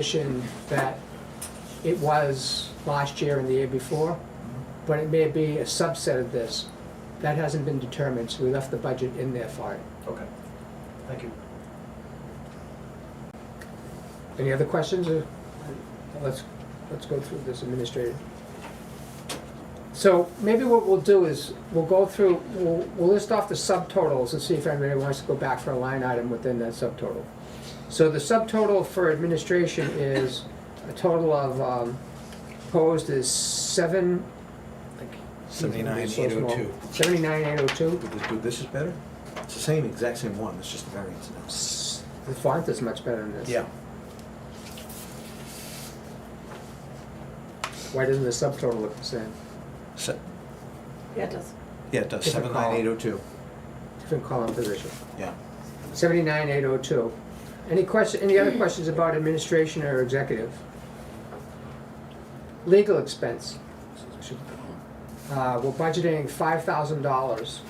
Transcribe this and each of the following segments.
position that it was last year and the year before, but it may be a subset of this. That hasn't been determined, so we left the budget in there for it. Okay, thank you. Any other questions? Or let's go through this administrative. So maybe what we'll do is we'll go through, we'll list off the subtotals and see if anybody wants to go back for a line item within that subtotal. So the subtotal for administration is a total of proposed is 79,802. 79,802. This is better? It's the same, exact same one, it's just the variance now. The font is much better than this. Yeah. Why doesn't the subtotal look the same? Yeah, it does. Yeah, it does, Different column. 79,802. Different column position. Yeah. 79,802. Any other questions about administration or executive? Legal expense. We're budgeting $5,000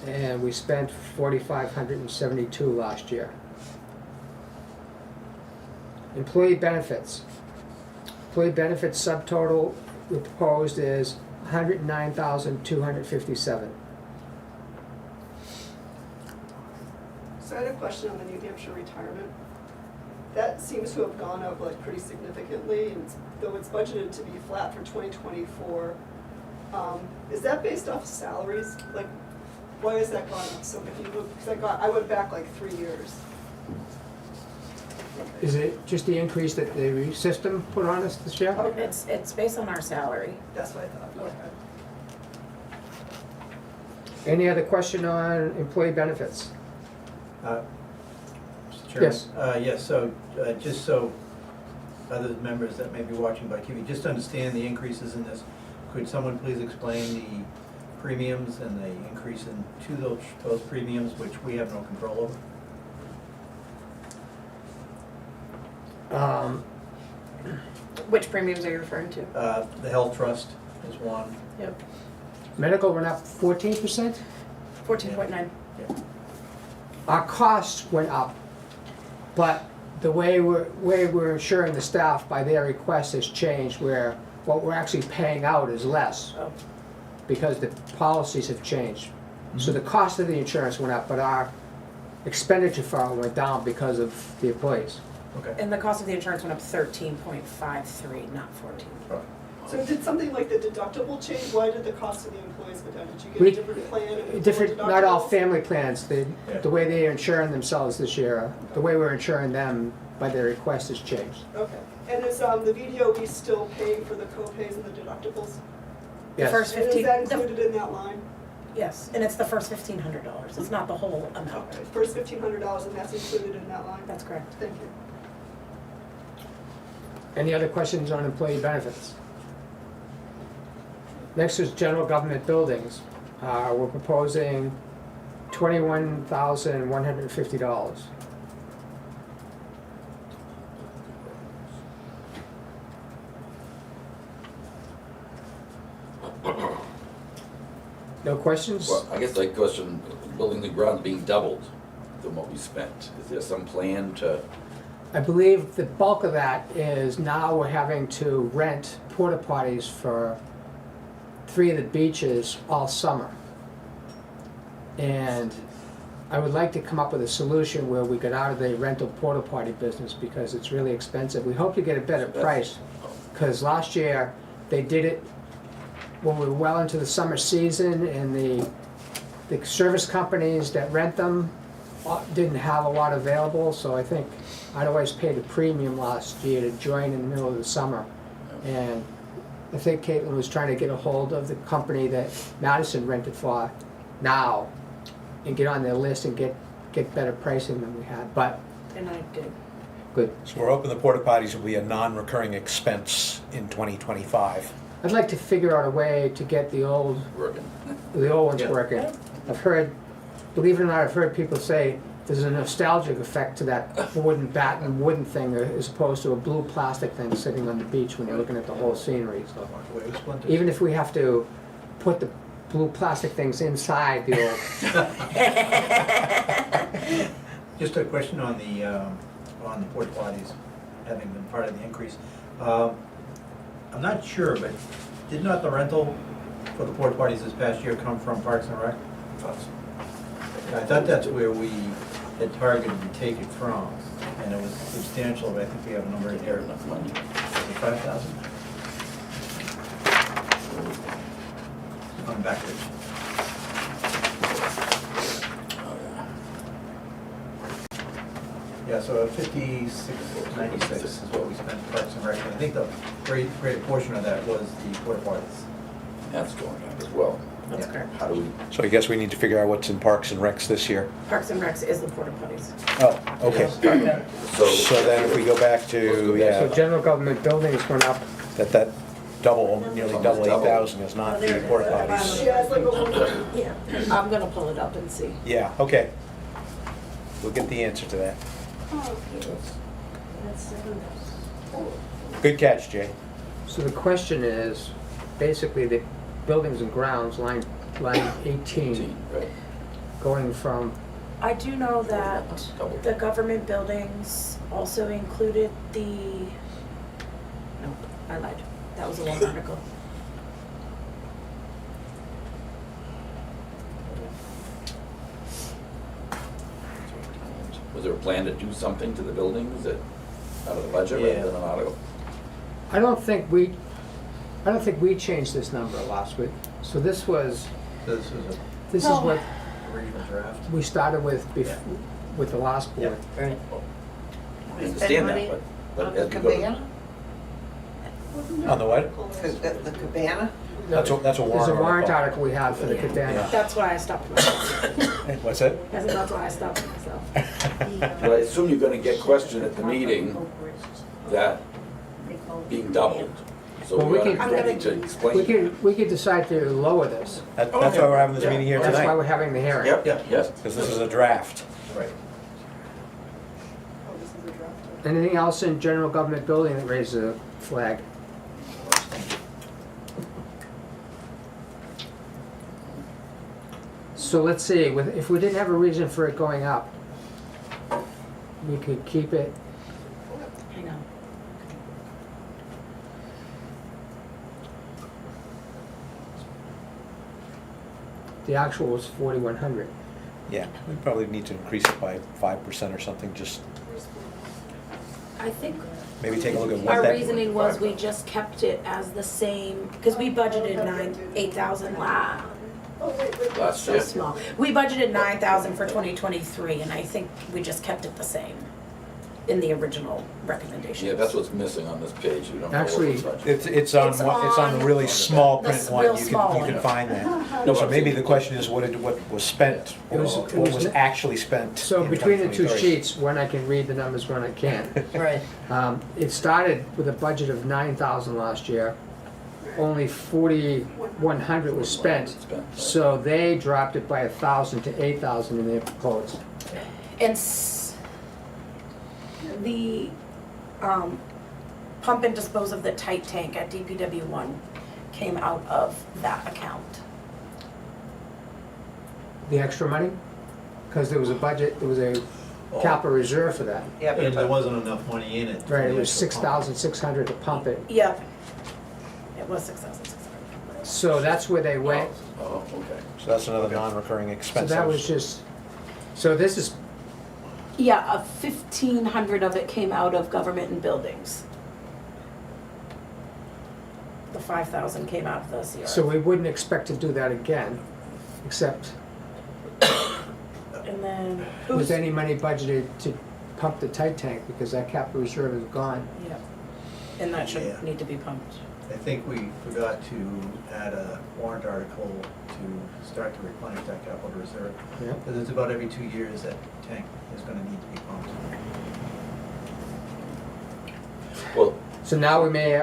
and we spent $4,572 last year. Employee benefits. Employee benefits subtotal we proposed is $109,257. So I had a question on the New Hampshire retirement. That seems to have gone up like pretty significantly, and though it's budgeted to be flat for 2024, is that based off salaries? Like, why has that gone up so much? Because I went back like 3 years. Is it just the increase that the system put on us this year? Okay. It's based on our salary. That's what I thought. Okay. Any other question on employee benefits? Mr. Chairman? Yes. Yes, so just so other members that may be watching by TV, just to understand the increases in this, could someone please explain the premiums and the increase to those premiums, which we have no control over? Which premiums are you referring to? The health trust is one. Yep. Medical went up 14%? 14.9. Yeah. Our costs went up, but the way we're insuring the staff by their request has changed, where what we're actually paying out is less Oh. because the policies have changed. So the cost of the insurance went up, but our expenditure for it went down because of the employees. Okay. And the cost of the insurance went up 13.53, not 14. Right. So did something like the deductible change? Why did the cost of the employees go down? Did you get We- a different plan? and lower Different, not all deductibles? family plans, Yeah. the way they are insuring themselves this year, the way we're insuring them by their request has changed. Okay. And is the VDOE still paying for the co-pays and the deductibles? The Yes. first And is 15. that included in that line? Yes, and it's the first $1,500. It's not the whole amount. Okay. First $1,500 and that's included in that line? That's correct. Thank you. Any other questions on employee benefits? Next is general government buildings. We're proposing $21,150. No questions? Well, I guess that question, building the ground being doubled than what we spent. Is there some plan to, I believe the bulk of that is now we're having to rent porta potties for 3 of the beaches all summer. And I would like to come up with a solution where we get out of the rental porta potty business because it's really expensive. We hope to get a better price, because last year they did it when we were well into the summer season, and the service companies that rent them didn't have a lot available, so I think I'd always paid a premium last year to join in the middle of the summer. And I think Caitlin was trying to get a hold of the company that Madison rented for now and get on their list and get better pricing than we had, but And I did. good. So we're hoping the porta potties will be a non-recurring expense in 2025. I'd like to figure out a way to get the old working? ones Yeah. working. I've heard, believe it or not, I've heard people say there's a nostalgic effect to that wooden bat and wooden thing as opposed to a blue plastic thing sitting on the beach when you're looking at the whole scenery. So Walk away with splinters. even if we have to put the blue plastic things inside the old, Just a question on the porta potties. having been part of the increase. I'm not sure, but did not the rental for the porta potties this past year come from Parks and Rec? I thought that's where we had targeted to take it from, and it was substantial, but I think we have a number in here. Enough money. Is it 5,000? Going backwards. Yeah, so 5696 is what we spent for Parks and Rec. I think the greater portion of that was the porta potties. That's going up as well. That's Yeah. correct. How do we, So I guess we need to figure out what's in Parks and Recs this year. Parks and Recs is the porta potties. Oh, okay. So then if we go back Let's to, go back. yeah, So general government buildings went up, that double, nearly double Double. 8,000 is not the porta potties. Yeah, it's like a one. Yeah, I'm gonna pull it up and see. Yeah, okay. We'll get the answer to that. Good catch, Jay. so the question is, basically the buildings and grounds, line 18, right? going from, I do know that Double. the government buildings also included the, no, I lied. That was a long article. Was there a plan to do something to the buildings that, out of the budget rather Yeah. than an article? I don't think we changed this number last week. So this was, So this was this is No. what a original draft. we started with Yeah. with the last board. Right. I understand money that, but On as the we go to. cabana? On the what? The cabana? That's a There's a warrant article. article we have for the Yeah. cabana. That's why I stopped myself. What's that? I said, that's why I stopped myself. But I assume you're gonna get questioned at the meeting that being doubled. So Well, we we can- need to explain. We could decide to lower this. That's why we're having this meeting here That's why we're tonight, having the hearing. Yep, Yeah. yes. because this is a draft. Right. Oh, this is a draft. Anything else in general government building that raises a flag? So let's see, if we didn't have a reason for it going up, we could keep it, I know. the actual was 4,100. Yeah, we probably need to increase it by 5% or something, just I think maybe take a look at what our that. reasoning was we just kept it as the same, because we budgeted 8,000 Oh, wait. Last so year. small. We budgeted 9,000 for 2023, and I think we just kept it the same in the original recommendation. Yeah, that's what's missing on this page. We don't know Actually, what's budgeted. It's on It's the on really small the print one, real you small can one. find that. No, So but- maybe the question is what was spent, It was- what it was- was actually spent So in between the two 2023. sheets, when I can read the numbers, when I can't. Right. It started with a budget of 9,000 last year. Only 4,100 was spent. So they dropped it by 1,000 to 8,000 in their proposed. And the pump and dispose of the tight tank at DPW1 came out of that account. The extra money? Because there was a budget, there was a capital reserve for that. Yeah, And there but wasn't enough money in it. for Right, it the was actual pump. 6,600 to pump it. Yep. It was 6,600. So that's where they went. Oh, okay. So that's another Okay. non-recurring So expense. that was just, so this is, Yeah, 1,500 of it came out of government and buildings. The 5,000 came out of the CR. so we wouldn't expect to do that again, except And then, was any money budgeted to pump the tight tank, because that capital reserve is gone. yeah, and that Yeah. should need to be pumped. I think we forgot to add a warrant article to start to replenish that capital reserve. Yeah. Because it's about every 2 years that tank is gonna need to be pumped. Well, So now we may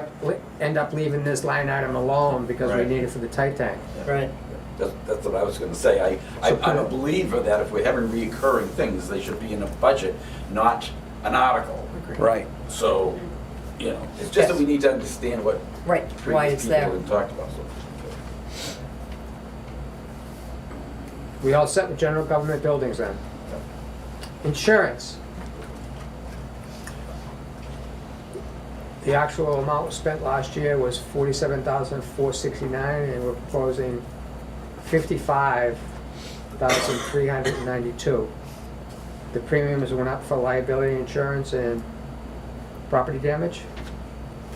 end up leaving this line item alone because we Right. need it for the tight tank. right. that's what I was gonna say. I'm a believer that if we're having reoccurring things, they should be in a budget, not an article. Right. So, you know, it's just that we need to understand what Right, why previous it's people there. have talked about, so. We all set with general government buildings then? Insurance. The actual amount spent last year was $47,469, and we're proposing $55,392. The premiums went up for liability insurance and property damage.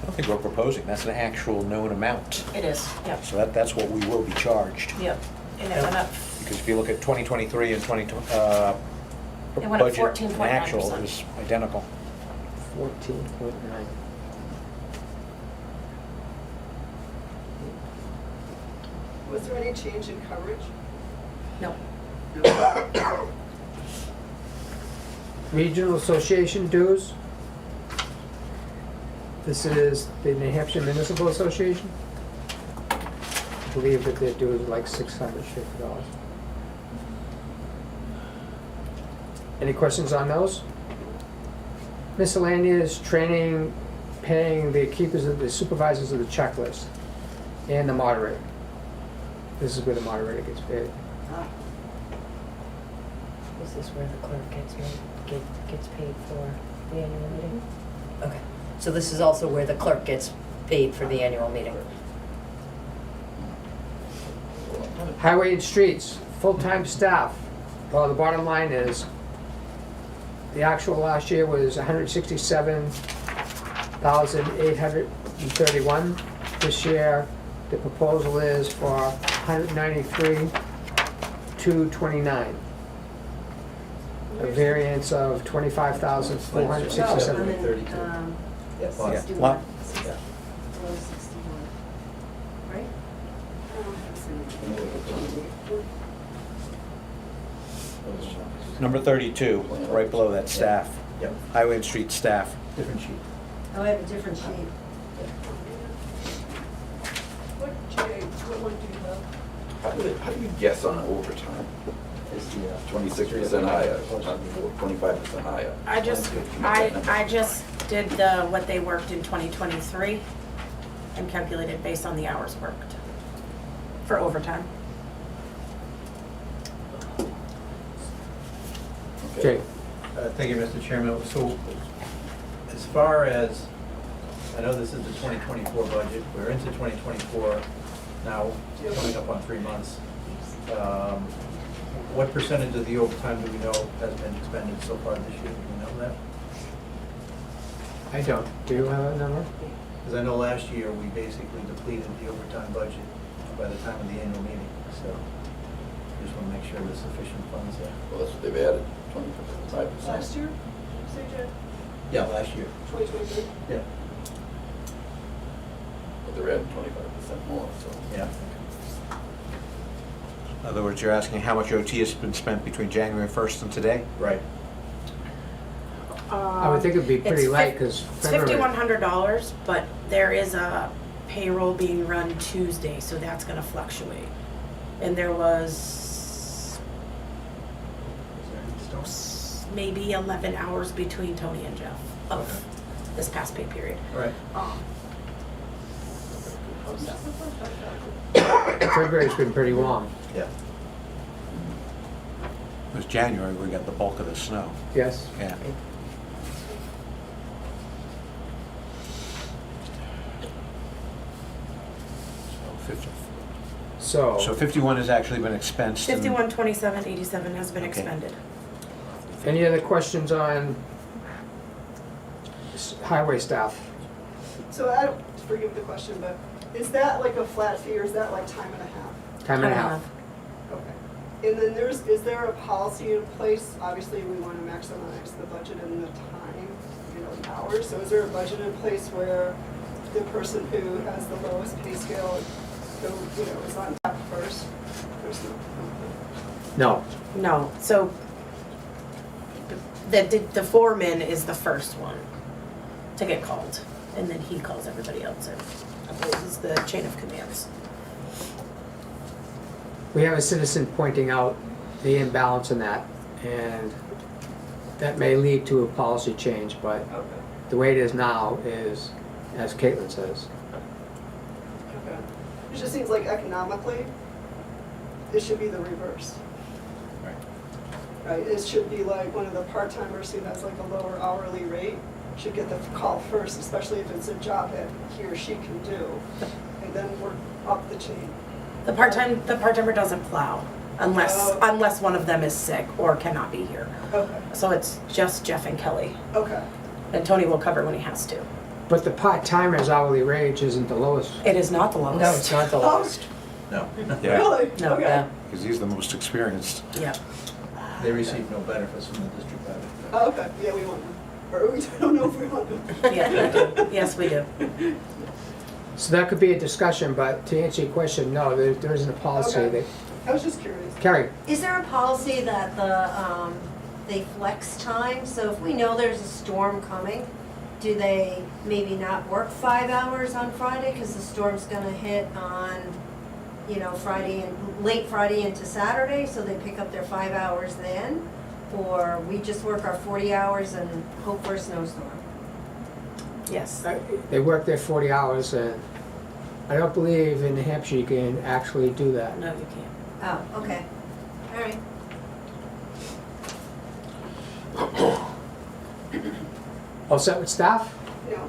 I don't think we're proposing, that's an actual known amount. It is, yep, So that's what we will be charged. yep. And it went up, Because if you look at 2023 and 2020, It went up budget and 14.9%. actual is identical. 14.9. Was there any change in coverage? no, Regional Association dues. This is the New Hampshire Municipal Association. I believe that their dues are like $650. Any questions on those? Miscellaneous training, paying the keepers of the supervisors of the checklist and the moderator. This is where the moderator gets paid. Is this where the clerk gets paid for the annual meeting? Okay, so this is also where the clerk gets paid for the annual meeting. Highway and streets, full-time staff. Well, the bottom line is, the actual last year was 167,831. This year, the proposal is for 193,229. A variance of 25,467. Yeah, 32. Yes. Well, Yeah. Well, Yeah. Right? number 32, right below that, staff. Yep, Highway and street staff. different sheet. Oh, I have a different sheet. What, Jay, what one do you have? How do you guess on overtime? 26% higher, 25% higher. I just did what they worked in 2023 and calculated based on the hours worked for overtime. Jay, Thank you, Mr. Chairman. So, as far as, I know this is the 2024 budget, we're into 2024 now, coming up on 3 months. What percentage of the overtime do we know has been expended so far this year? Do we know that? I don't. Do you have a number? Because I know last year, we basically depleted the overtime budget by the time of the annual meeting, so just want to make sure there's sufficient funds there. Well, that's what they've added, 25%. Last year, say, Jay? Yeah, last year. 2023? Yeah. But they're adding 25% more, so. Yeah. In other words, you're asking how much OT has been spent between January 1st and today? Right. I would think it'd be pretty light, because It's $5,100, but there is a payroll being run Tuesday, so that's gonna fluctuate. And there was Is there any stones? maybe 11 hours between Tony and Jeff of Okay. this past pay period. All right. February's been pretty warm. Yeah. It was January, we got the bulk of the snow. Yes? Yeah. So So, 51 has actually been expensed. and- 512787 has been Okay. expended. any other questions on highway staff? So I don't, forgive the question, but is that like a flat fee or is that like time and a half? Time and a half. Okay. And then is there a policy in place? Obviously, we want to maximize the budget and the time, the hours. So is there a budget in place where the person who has the lowest pay scale, is on top first? There's no- No. No, so the foreman is the first one to get called, and then he calls everybody else in. This is the chain of commands. We have a citizen pointing out the imbalance in that, and that may lead to a policy change, but Okay. the way it is now is, as Caitlin says. Okay. It just seems like economically, it should be the reverse. Right. Right, it should be like one of the part-timers who has like a lower hourly rate should get the call first, especially if it's a job that he or she can do, and then work up the chain. The part-timer doesn't plow unless Oh. one of them is sick or cannot be here. Okay, So it's just Jeff and Kelly. okay. And Tony will cover when he has to. But the part-timer's hourly wage isn't the lowest. It is not the lowest. No, it's not the lowest. No, Yeah, Really? No. Okay. Yeah. because he's the most experienced. Yeah. they receive no benefits from the district budget. Oh, okay, yeah, we want them. Or we don't know if we want them. Yeah, we do. Yes, we do. So that could be a discussion, but to answer your question, no, there isn't a policy Okay. that, I was just curious. Carrie, Is there a policy that they flex time? So if we know there's a storm coming, do they maybe not work 5 hours on Friday because the storm's gonna hit on, Friday and late Friday into Saturday, so they pick up their 5 hours then? Or we just work our 40 hours and hope for a snowstorm? Yes. they work their 40 hours, and I don't believe in New Hampshire you can actually do that. No, you can't. Oh, okay, all right. All set with staff? Yeah.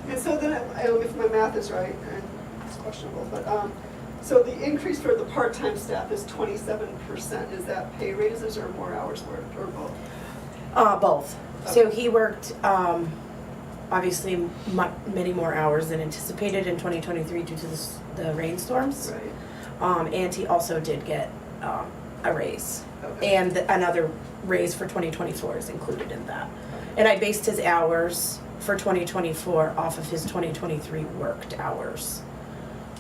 And so then, I don't know if my math is right, and it's questionable, but, so the increase for the part-time staff is 27%. Is that pay raises or more hours worked, or both? Both. So he worked, obviously, many more hours than anticipated in 2023 due to the rainstorms. Right. And he also did get a raise. Okay. And another raise for 2024 is included in that. And I based his hours for 2024 off of his 2023 worked hours.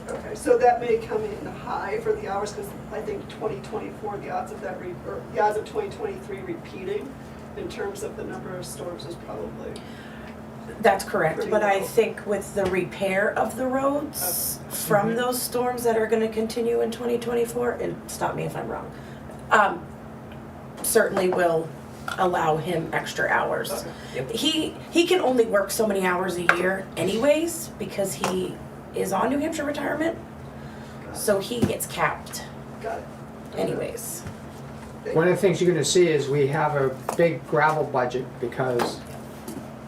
Okay, so that may come in high for the hours, because I think 2024, the odds of that, or the odds of 2023 repeating in terms of the number of storms is probably, That's correct, Pretty but I low. think with the repair of the roads from those storms that are gonna continue in 2024, and stop me if I'm wrong, certainly will allow him extra hours. Okay. He can only work so many hours a year anyways, because he is on New Hampshire retirement, so he gets capped got it. anyways. One of the things you're gonna see is we have a big gravel budget because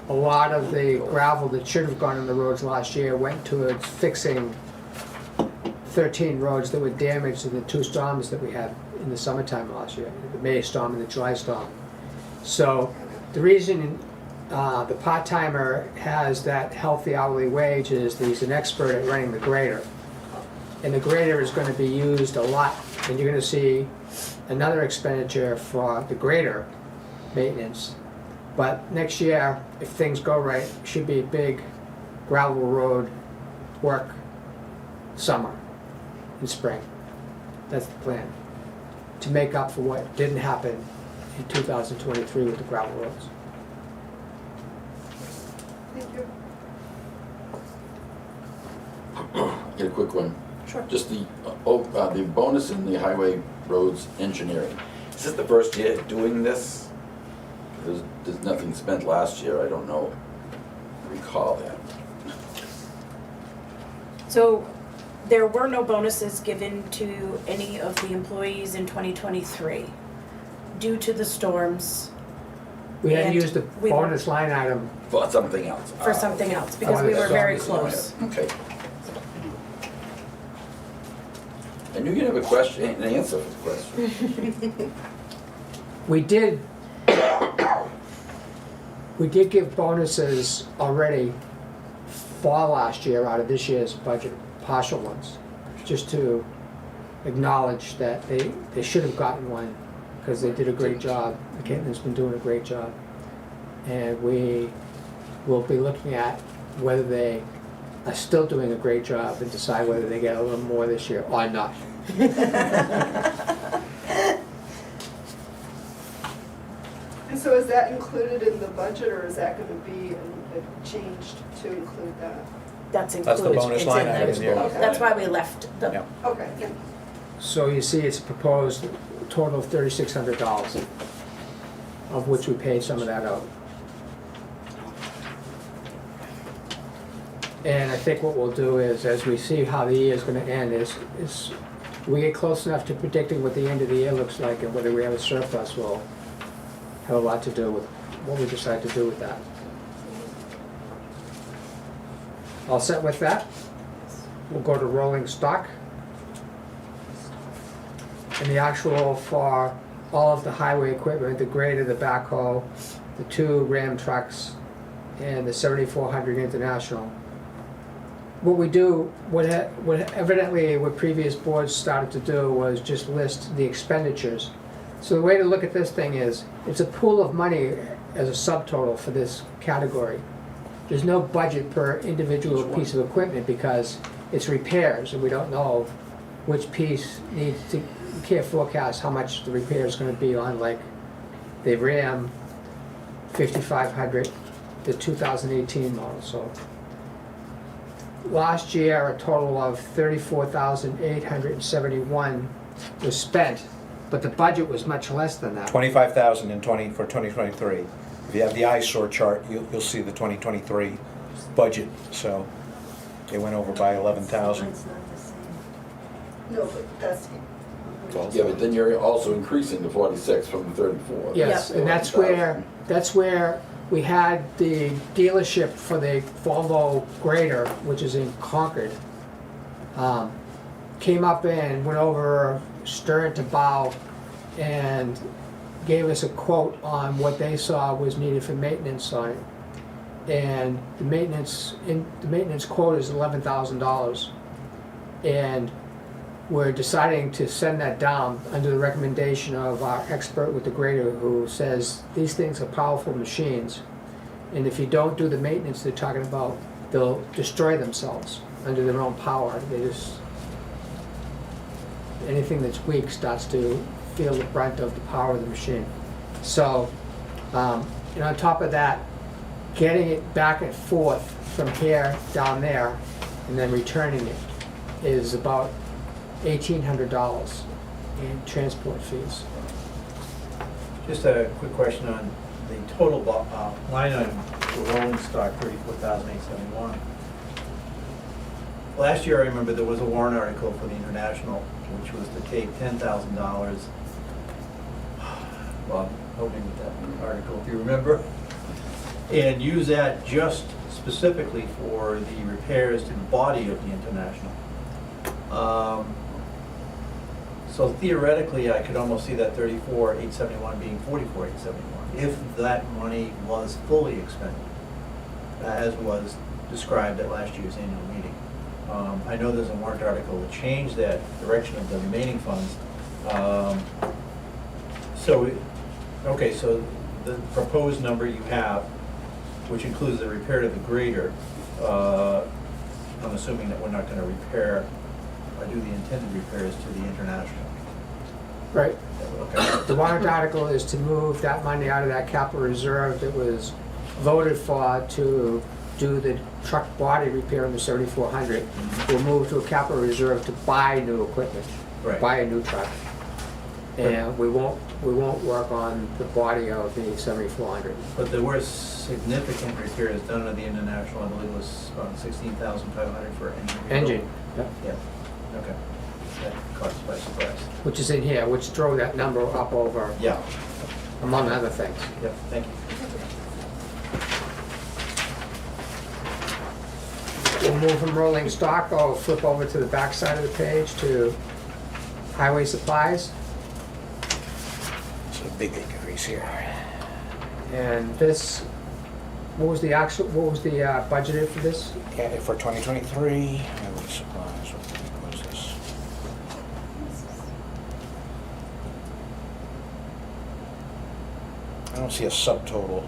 a lot of the gravel that should have gone on the roads last year went towards fixing 13 roads that were damaged in the 2 storms that we had in the summertime last year, the May storm and the July storm. So the reason the part-timer has that healthy hourly wage is that he's an expert at running the grader. And the grader is gonna be used a lot, and you're gonna see another expenditure for the grader maintenance. But next year, if things go right, should be a big gravel road work summer and spring. That's the plan, to make up for what didn't happen in 2023 with the gravel roads. Thank you. Get a quick one. Sure. Just the bonus in the highway roads engineering. Is this the first year doing this? There's nothing spent last year, I don't know, recall that. So there were no bonuses given to any of the employees in 2023 due to the storms We had to And use the we- bonus line item. For something else. for something else, because we were very close. Okay. I knew you'd have a question, an answer for the question. We did give bonuses already for last year out of this year's budget, partial ones, just to acknowledge that they should have gotten one, because they did a great job. McKinnon's been doing a great job. And we will be looking at whether they are still doing a great job and decide whether they get a little more this year or not. And so is that included in the budget, or is that gonna be changed to include that? That's That's the included, bonus it's line in item there. here. Okay. That's why we left the, Yeah. Okay, thank you. So you see, it's a proposed total of $3,600, of which we paid some of that out. And I think what we'll do is, as we see how the year's gonna end, is we get close enough to predicting what the end of the year looks like and whether we have a surplus will have a lot to do with what we decide to do with that. All set with that? We'll go to rolling stock. And the actual for all of the highway equipment, the grader, the backhoe, the 2 Ram trucks, and the 7400 International. What we do, what evidently what previous boards started to do was just list the expenditures. So the way to look at this thing is, it's a pool of money as a subtotal for this category. There's no budget per individual piece of equipment because it's repairs and we don't know which piece needs to, you can't forecast how much the repair is gonna be on, like the Ram 5500, the 2018 model, so. Last year, a total of $34,871 was spent, but the budget was much less than that. 25,000 for 2023. If you have the eyesore chart, you'll see the 2023 budget, so they went over by 11,000. Mine's not the same. No, but that's, Yeah, but then you're also increasing the 46 from the 34. Yes, and that's where we had the dealership for the Volvo grader, which is in Concord, came up and went over stern to bow and gave us a quote on what they saw was needed for maintenance on it. And the maintenance quote is $11,000. And we're deciding to send that down under the recommendation of our expert with the grader, who says these things are powerful machines, and if you don't do the maintenance they're talking about, they'll destroy themselves under their own power. They just, anything that's weak starts to feel the brunt of the power of the machine. So, and on top of that, getting it back and forth from here down there and then returning it is about $1,800 in transport fees. Just a quick question on the total line item for rolling stock, 34,871. Last year, I remember there was a warrant article for the International, which was to take $10,000. Well, I'm hoping with that article, if you remember, and use that just specifically for the repairs to the body of the International. So theoretically, I could almost see that 34,871 being 44,871, if that money was fully expended, as was described at last year's annual meeting. I know there's a warrant article to change that direction of the remaining funds. So the proposed number you have, which includes the repair to the grader, I'm assuming that we're not gonna repair, do the intended repairs to the International. Right. Okay. The warrant article is to move that money out of that capital reserve that was voted for to do the truck body repair in the 7400. We'll move to a capital reserve to buy new equipment, Right. buy a new truck. And we won't work on the body of the 7400. But there were significant repairs done at the International. I believe it was about 16,500 for Engine, yep, Yeah, okay. That caught us by surprise. which is in here, which drove that number up over, Yeah, among other things. yep, thank you. We'll move from rolling stock, I'll flip over to the back side of the page to highway supplies. It's a big increase here. And this, what was the budgeted for this? Yeah, for 2023, highway supplies, what was this? I don't see a subtotal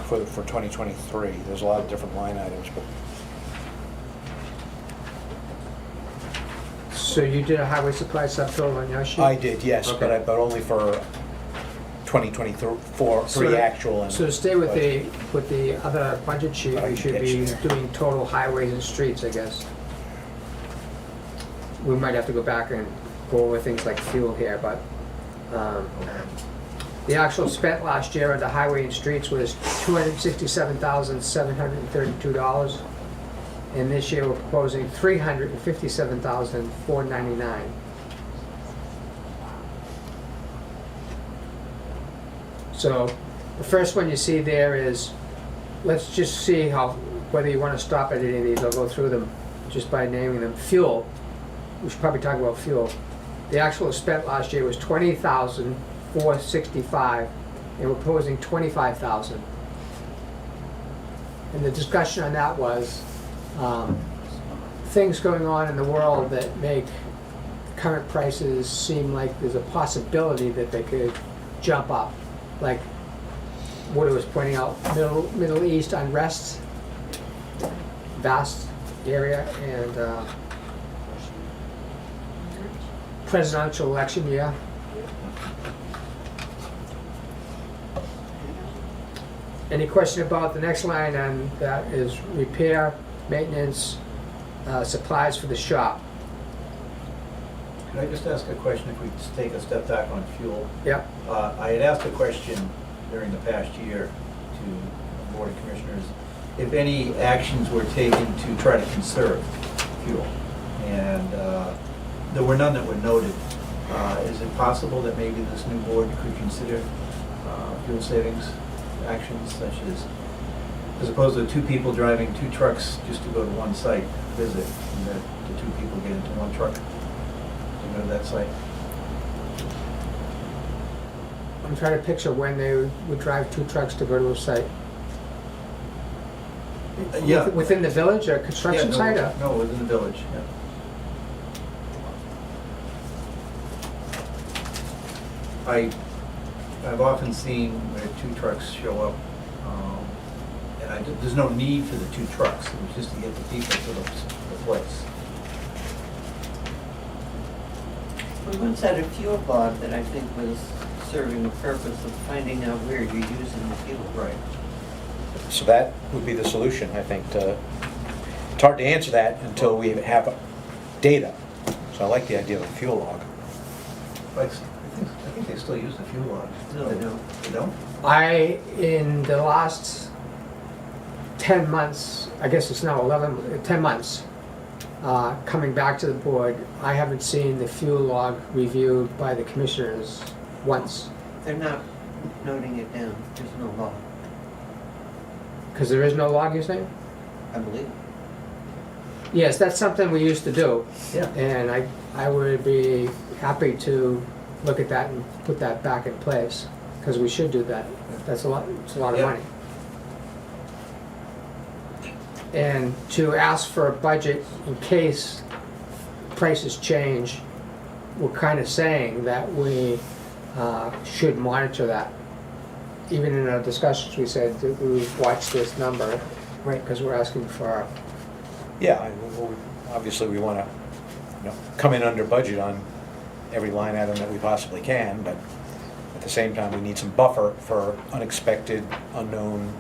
for 2023. There's a lot of different line items, but So you did a highway supply subtotal on your sheet? I did, yes, Okay. but only for 2024, three actual and. So to stay with the other budget sheet, But I we can should get be you there. doing total highways and streets, I guess. We might have to go back and go over things like fuel here, but, the actual spent last year on the highway and streets was $267,732. And this year we're proposing $357,499. So the first one you see there is, let's just see how whether you wanna stop at any of these, I'll go through them just by naming them. Fuel, we should probably talk about fuel. The actual spent last year was 20,465, and we're proposing 25,000. And the discussion on that was, things going on in the world that make current prices seem like there's a possibility that they could jump up. Like Woody was pointing out, Middle East unrest, vast area, and presidential election year. Any question about the next line, and that is repair, maintenance, supplies for the shop. Could I just ask a question if we just take a step back on fuel? Yep. I had asked a question during the past year to the Board of Commissioners, if any actions were taken to try to conserve fuel. And there were none that were noted. Is it possible that maybe this new board could consider fuel savings actions such as opposed to two people driving two trucks just to go to one site visit, and that the two people get into one truck to go to that site? I'm trying to picture when they would drive two trucks to go to a site. Yeah. Within the village or construction site? Or? No, within the village, yeah. I've often seen where two trucks show up, and there's no need for the two trucks, it was just to get the people to the place. We once had a fuel log that I think was serving the purpose of finding out where you're using the fuel. Right. So that would be the solution, I think, to, it's hard to answer that until we have data. So I like the idea of a fuel log. I think they still use the fuel logs. No, they don't. They don't? In the last 10 months, I guess it's now 10 months, coming back to the board, I haven't seen the fuel log reviewed by the commissioners once. They're not noting it down, there's no law, Because there is no log, you're saying? I believe. Yes, that's something we used to do. Yeah. And I would be happy to look at that and put that back in place, because we should do that. That's it's a lot of Yeah. money. And to ask for a budget in case prices change, we're kind of saying that we should monitor that. Even in our discussions, we said that we would watch this number, right, because we're asking for, Yeah, obviously we want to, come in under budget on every line item that we possibly can, but at the same time, we need some buffer for unexpected, unknown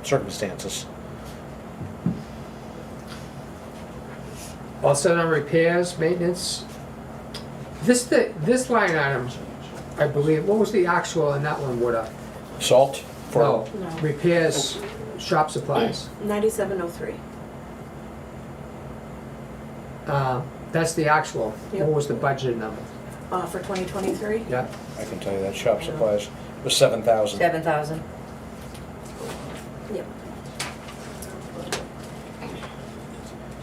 circumstances. also on repairs, maintenance. This line item, I believe, what was the actual in that one, Woody? Salt for, No, No. repairs, shop supplies. 9703. That's the actual. Yep. What was the budgeted number? For 2023? Yeah, I can tell you that shop supplies was 7,000. 7,000. Yep.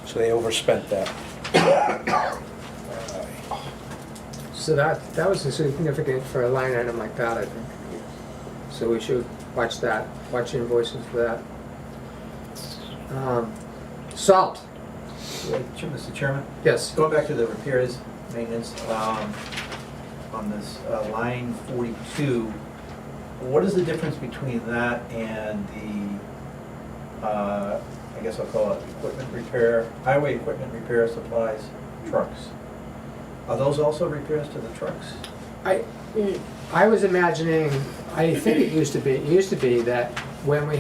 So they overspent that. so that was significant for a line item like that, I think. So we should watch that, watch invoices for that. Salt, Mr. Chairman? yes. Going back to the repairs, maintenance, on this line 42, what is the difference between that and the, I guess I'll call it equipment repair, highway equipment repair supplies, trucks? Are those also repairs to the trucks? I was imagining, I think it used to be that when we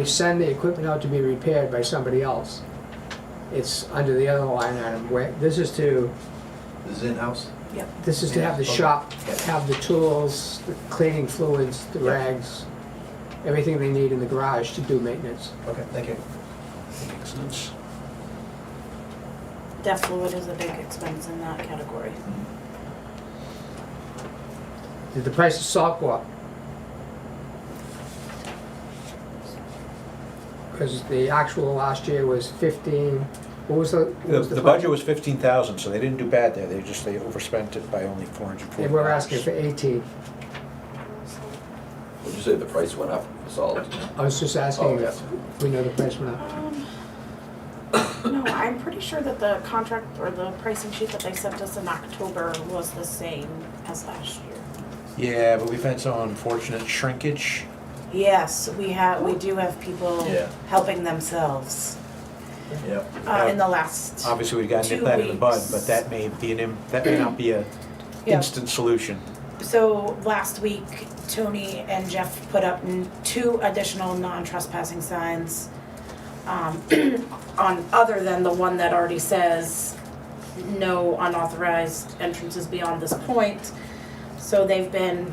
send the equipment out to be repaired by somebody else, it's under the other line item, where this is to This is in-house? Yep. have the shop, have the tools, the cleaning fluids, the Yeah. rags, everything they need in the garage to do maintenance. Okay, thank you. Makes sense. Deaf fluid is a big expense in that category. Did the price of salt go up? Because the actual last year was 15, what was the? what was The budget was 15,000, so they didn't do bad there, they overspent it by only $440. They were asking for 18. Would you say the price went up for salt? I was just asking Oh, if we know the price went up. No, I'm pretty sure that the contract or the pricing sheet that they sent us in October was the same as last year. Yeah, but we've had some unfortunate shrinkage. Yes, we do have people Yeah. helping themselves Yep. in the last. Obviously, we gotta nip 2 that in the bud, weeks. but that may not be a Yeah. instant solution. So last week, Tony and Jeff put up 2 additional non-trespassing signs on other than the one that already says no unauthorized entrances beyond this point. So they've been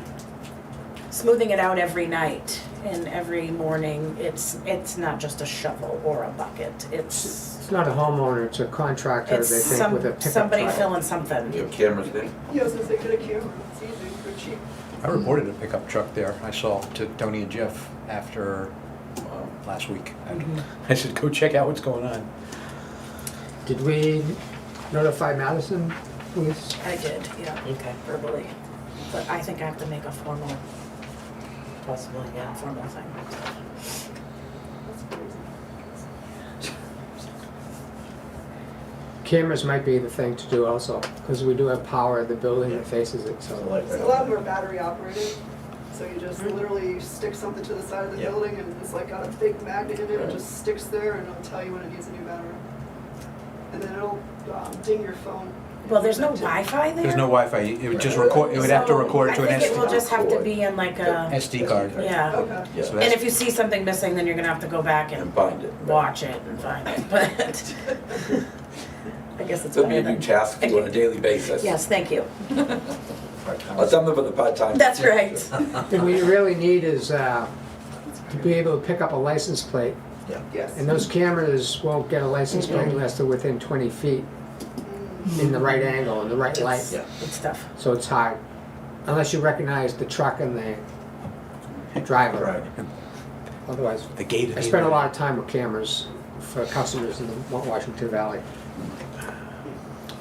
smoothing it out every night and every morning. It's not just a shovel or a bucket. It's not a homeowner, it's a contractor, they It's think, with a pickup somebody truck. filling something. You have cameras there? Yeah, I was gonna say, get a camera, it's easy, they're cheap. I reported a pickup truck there, I saw, to Tony and Jeff after last week. I said, go check out what's going on. Did we notify Madison police? I did, yeah, Okay. verbally. But I think I have to make a formal, possibly, yeah, formal thing. That's crazy. Cameras might be the thing to do also, because we do have power at the building that faces it, So so. like, So a lot of them are battery operated, so you just literally stick something to the side of the Yeah. building and it's like got a big magnet in it, Right. it just sticks there and it'll tell you when it needs a new battery. And then it'll ding your phone. Well, there's no Wi-Fi there? There's no Wi-Fi, it would just record, it would have to So, record it to an I think it will SD, just have to be in like a, SD card. yeah. Okay. Yeah. So And that's- if you see something missing, then you're gonna have to go back And and find it. watch it and find it, but I guess it's It'll be better a new than. task for you on a daily basis. Yes, thank you. That's something for the part-time. That's right. What we really need is to be able to pick up a license plate, Yes. and those cameras won't get a license plate unless they're within 20 feet in the right angle and the right light, Yeah. Good stuff. so it's hard. Unless you recognize the truck and the driver. right. Otherwise, The gate. I spend a lot of time with cameras for customers in the Washington Valley.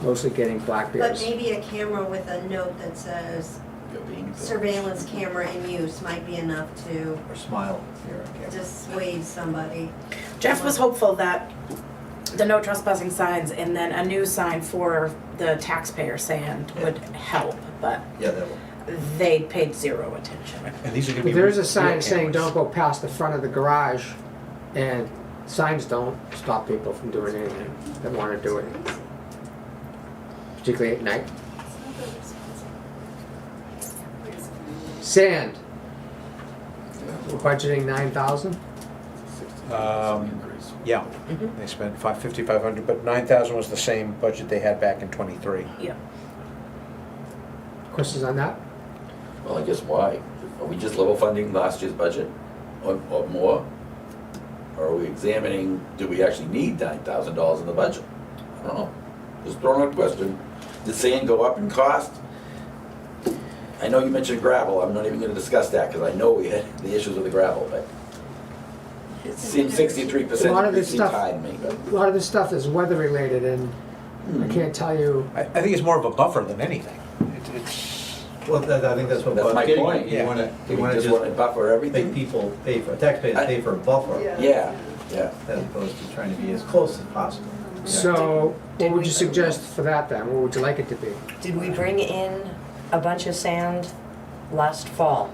Mostly getting black But bears. maybe a camera with a note that says Got the ink. surveillance camera in use might be enough to Or smile here, okay. dissuade somebody. Jeff was hopeful that the no trespassing signs and then a new sign for the taxpayer sand would help, but Yeah, that will. they paid 0 attention. And these are gonna be. There is a real sign saying cameras. don't go past the front of the garage, and signs don't stop people from doing anything that want to do it, particularly at night. Sand, we're budgeting 9,000. Increase. Yeah, Mhm. they spent 5,500, but 9,000 was the same budget they had back in '23. Yeah. Questions on that? Well, I guess why? Are we just level funding last year's budget or more? Or are we examining, do we actually need $9,000 in the budget? I don't know. Just throwing out a question. Did sand go up in cost? I know you mentioned gravel. I'm not even gonna discuss that because I know we had the issues with the gravel, but it seems 63% A lot of increase this seems stuff- high to me, but. A lot of this stuff is weather related, and I can't tell you, I think it's more of a buffer than anything. It's, Well, I think that's what That's Bob's my getting point. at. Yeah. You wanna, Do you we wanna just wanna just buffer make everything? people pay for, taxpayers pay for a buffer, Yeah, yeah. as opposed to trying to be as close as possible. so Did what would we- you suggest for that then? What would you like it to be? Did we bring in a bunch of sand last fall?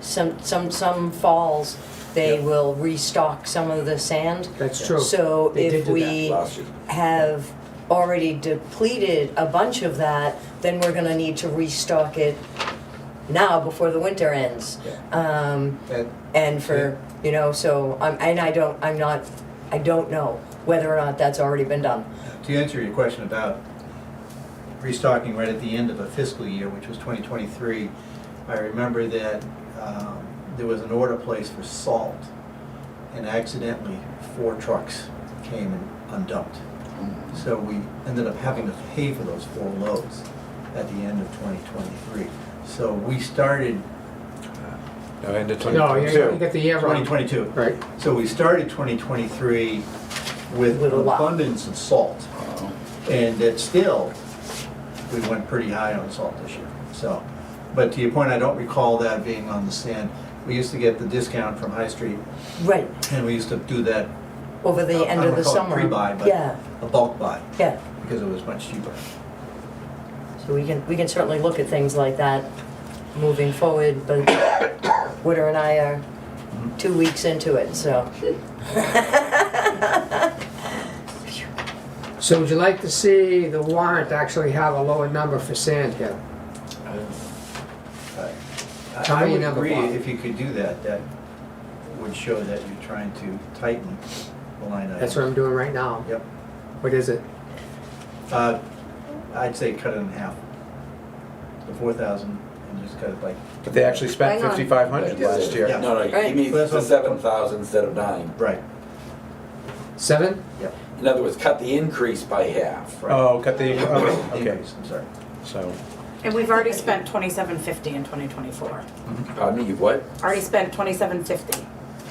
Some falls, they Yeah. will restock some of the sand. That's true. So They did if do that we Last year. have already depleted a bunch of that, then we're gonna need to restock it now before the winter ends. And And for, you know, so, I don't know whether or not that's already been done. to answer your question about restocking right at the end of a fiscal year, which was 2023, I remember that there was an order placed for salt, and accidentally 4 trucks came and undumped. So we ended up having to pay for those 4 loads at the end of 2023. So we started No, end of No, you 2022. get the year wrong. 2022. Right. So we started 2023 with With a an lot. abundance of salt. And it still, we went pretty high on salt this year, so. But to your point, I don't recall that being on the stand. We used to get the discount from High Street, Right, and we used to do that, over the end I of don't the call it summer. pre-buy, but Yeah, a bulk buy, yeah. because it was much cheaper. So we can certainly look at things like that moving forward, but Witter and I are 2 weeks into it, so. So would you like to see the warrant actually have a lower number for Sand Hill? Tell I me would your number, agree, Bob. if you could do that, that would show that you're trying to tighten the line item. That's what I'm doing right now. Yep. What is it? I'd say cut it in half. The 4,000, and just cut it like. But they actually spent Hang on. 5,500 last year. Yeah. No, Right. he means That's the what- 7,000 instead of 9. Right, 7? yep. In other words, cut the increase by half. Right. Oh, cut the, okay, Increase, I'm sorry. so, And we've already spent $2,750 in 2024. Pardon me, you what? Already spent $2,750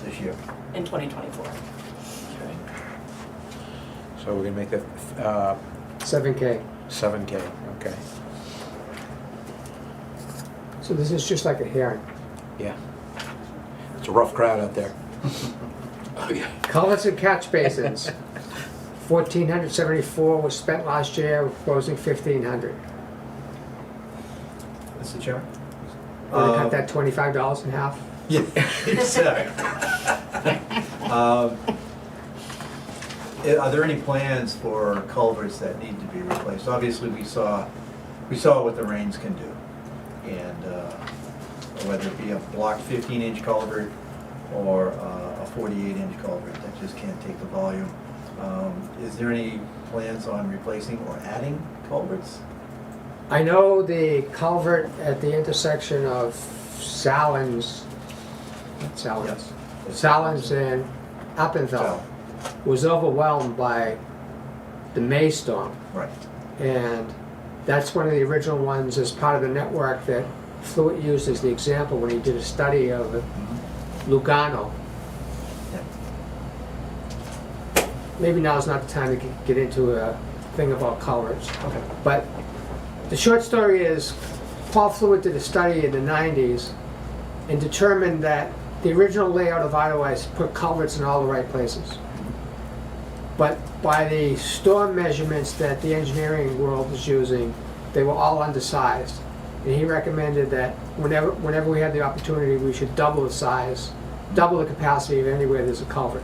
This year. in 2024. Okay. so we're gonna make that 7K. 7K, okay, So this is just like a hearing. yeah. It's a rough crowd out there. Oh, yeah. Culverts and catch basins. 1,474 was spent last year, we're proposing 1,500. Mr. Chairman? We're gonna cut that $25 in half. Yeah, exactly. Are there any plans for culverts that need to be replaced? Obviously, we saw what the rains can do. And whether it be a block 15-inch culvert or a 48-inch culvert that just can't take the volume. Is there any plans on replacing or adding culverts? I know the culvert at the intersection of Salins, not Salins, Salins and Appinville was overwhelmed by the May storm. Right. And that's one of the original ones as part of the network that Fluid used as the example when he did a study of Lugano. Yeah. Maybe now's not the time to get into a thing about culverts. Okay. But the short story is, Paul Fluid did a study in the 90s and determined that the original layout of Idlewild put culverts in all the right places. But by the storm measurements that the engineering world was using, they were all undersized. And he recommended that whenever we had the opportunity, we should double the size, double the capacity of anywhere there's a culvert.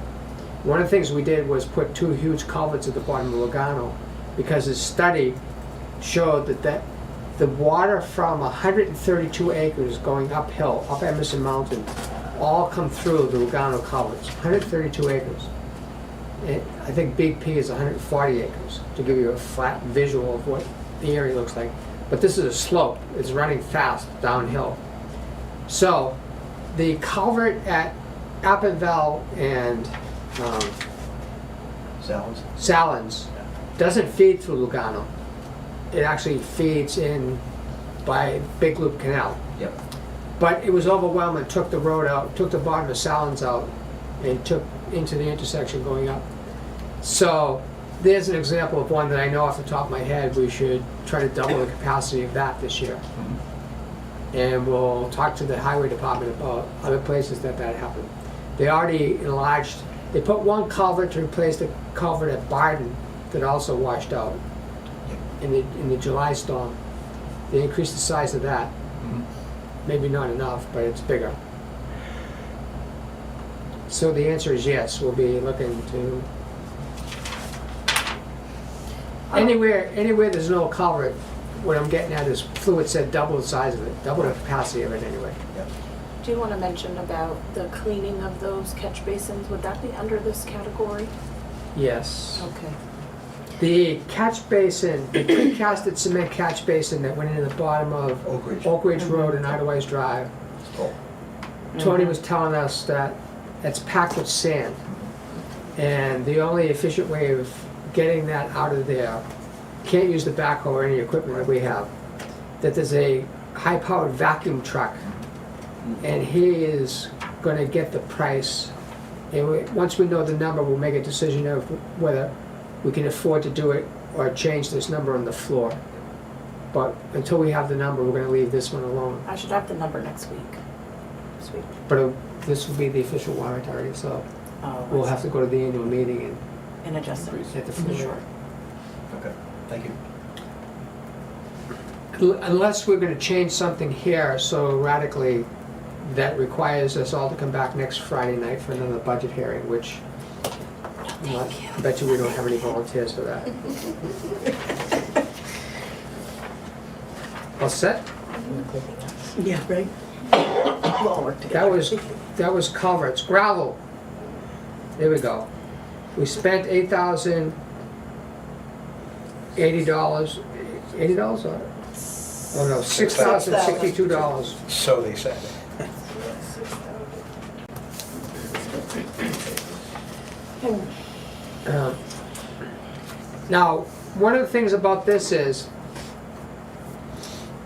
One of the things we did was put 2 huge culverts at the bottom of Lugano, because his study showed that the water from 132 acres going uphill, up Emerson Mountain, all come through the Lugano culverts, 132 acres. I think Big P is 140 acres, to give you a flat visual of what the area looks like. But this is a slope, it's running fast downhill. So the culvert at Appinville and Salins doesn't feed through Lugano. It actually feeds in by Big Loop Canal. Yep. But it was overwhelmed and took the road out, took the bottom of Salins out, and took into the intersection going up. So there's an example of one that I know off the top of my head. We should try to double the capacity of that this year. And we'll talk to the highway department about other places that happened. They already enlarged, they put one culvert to replace the culvert at Barden that also washed out in the July storm. They increased the size of that. Maybe not enough, but it's bigger. So the answer is yes, we'll be looking to anywhere there's no culvert. What I'm getting at is Fluid said double the size of it, double the capacity of it anyway. Yep. Do you want to mention about the cleaning of those catch basins? Would that be under this category? Yes. Okay. The catch basin, the precasted cement catch basin that went into the bottom of Oak Ridge. Road and Idleways Drive, Oh, Tony was telling us that it's packed with sand. And the only efficient way of getting that out of there, can't use the backhoe or any equipment that we have, that there's a high-powered vacuum truck and he is gonna get the price. And once we know the number, we'll make a decision of whether we can afford to do it or change this number on the floor. But until we have the number, we're gonna leave this one alone. I should have the number next week. Sweet. But this will be the official warrant already, so Oh, we'll have to go to the annual meeting and adjust it. and hit the floor. Sure. Okay, thank you. Unless we're gonna change something here so radically that requires us all to come back next Friday night for another budget hearing, which I bet you we don't have any volunteers for that. All set? Yeah, right. That was culverts. Gravel. There we go. We spent $8,080. $80 or? Oh no, $6,062. So they said. Now, one of the things about this is,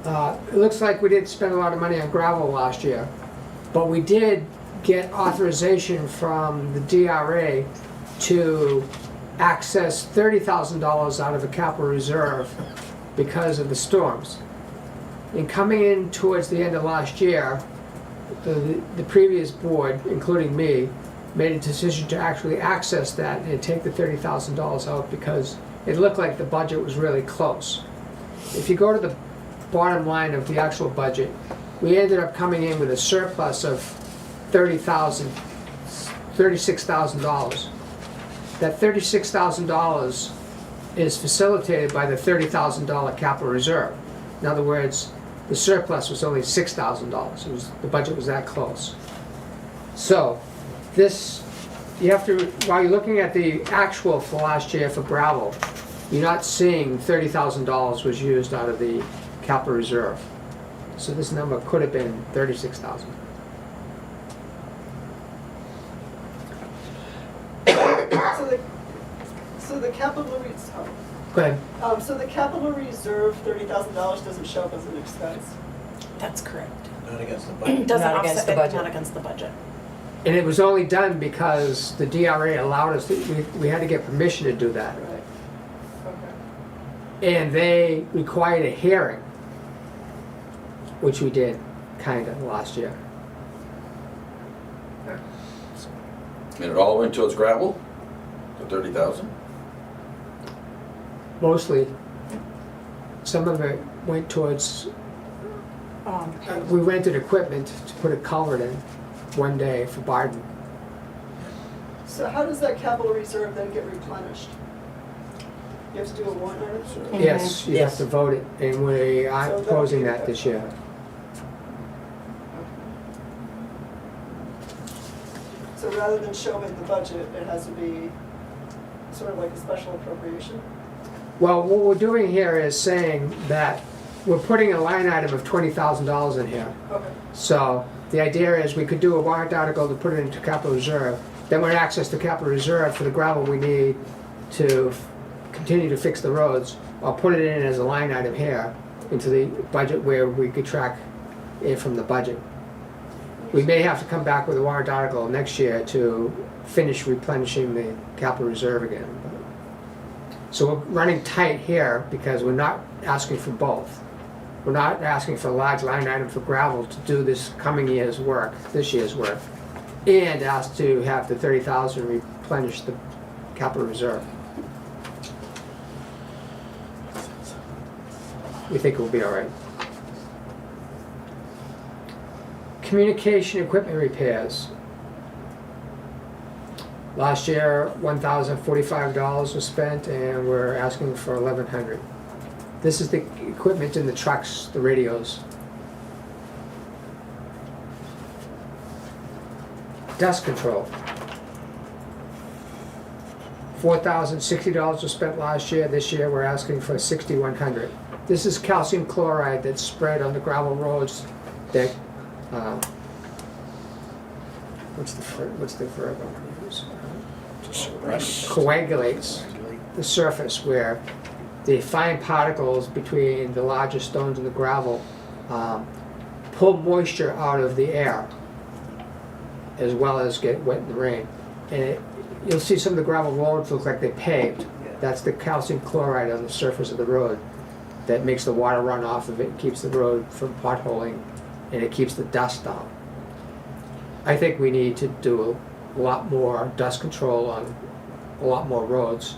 it looks like we didn't spend a lot of money on gravel last year, but we did get authorization from the DRA to access $30,000 out of a capital reserve because of the storms. And coming in towards the end of last year, the previous board, including me, made a decision to actually access that and take the $30,000 out because it looked like the budget was really close. If you go to the bottom line of the actual budget, we ended up coming in with a surplus of $36,000. That $36,000 is facilitated by the $30,000 capital reserve. In other words, the surplus was only $6,000. The budget was that close. So this, you have to, while you're looking at the actual for last year for gravel, you're not seeing $30,000 was used out of the capital reserve. So this number could have been 36,000. So the capital Go ahead. so the capital reserve, $30,000 doesn't show up as an expense. That's correct. Not against the budget. Doesn't Not against offset the it, budget. not against the budget. And it was only done because the DRA allowed us to, we had to get permission to do that. Right. Okay. And they required a hearing, which we did, kinda, last year. And it all went towards gravel, the 30,000? Mostly, some of it went towards, we rented equipment to put a culvert in one day for Barden. So how does that capital reserve then get replenished? You have to do a warrant article? Yes, you have Yes. to vote it, and we are So that'll proposing be that this year. So rather than show in the budget, it has to be sort of like a special appropriation? Well, what we're doing here is saying that we're putting a line item of $20,000 in here. Okay. So the idea is we could do a warrant article to put it into capital reserve. Then we'd access the capital reserve for the gravel we need to continue to fix the roads, or put it in as a line item here into the budget where we could track it from the budget. We may have to come back with a warrant article next year to finish replenishing the capital reserve again. So we're running tight here because we're not asking for both. We're not asking for a large line item for gravel to do this coming year's work, this year's work, and ask to have the 30,000 replenish the capital reserve. We think it will be all right. Communication equipment repairs. Last year, $1,045 was spent, and we're asking for $1,100. This is the equipment in the trucks, the radios. Dust control. $4,060 was spent last year. This year, we're asking for $6,100. This is calcium chloride that's spread on the gravel roads that, what's the verb I want to use? Coagulates the surface where the fine particles between the larger stones and the gravel pull moisture out of the air as well as get wet in the rain. And you'll see some of the gravel roads look like they're paved. That's the calcium chloride on the surface of the road that makes the water run off of it, keeps the road from potholing, and it keeps the dust down. I think we need to do a lot more dust control on a lot more roads.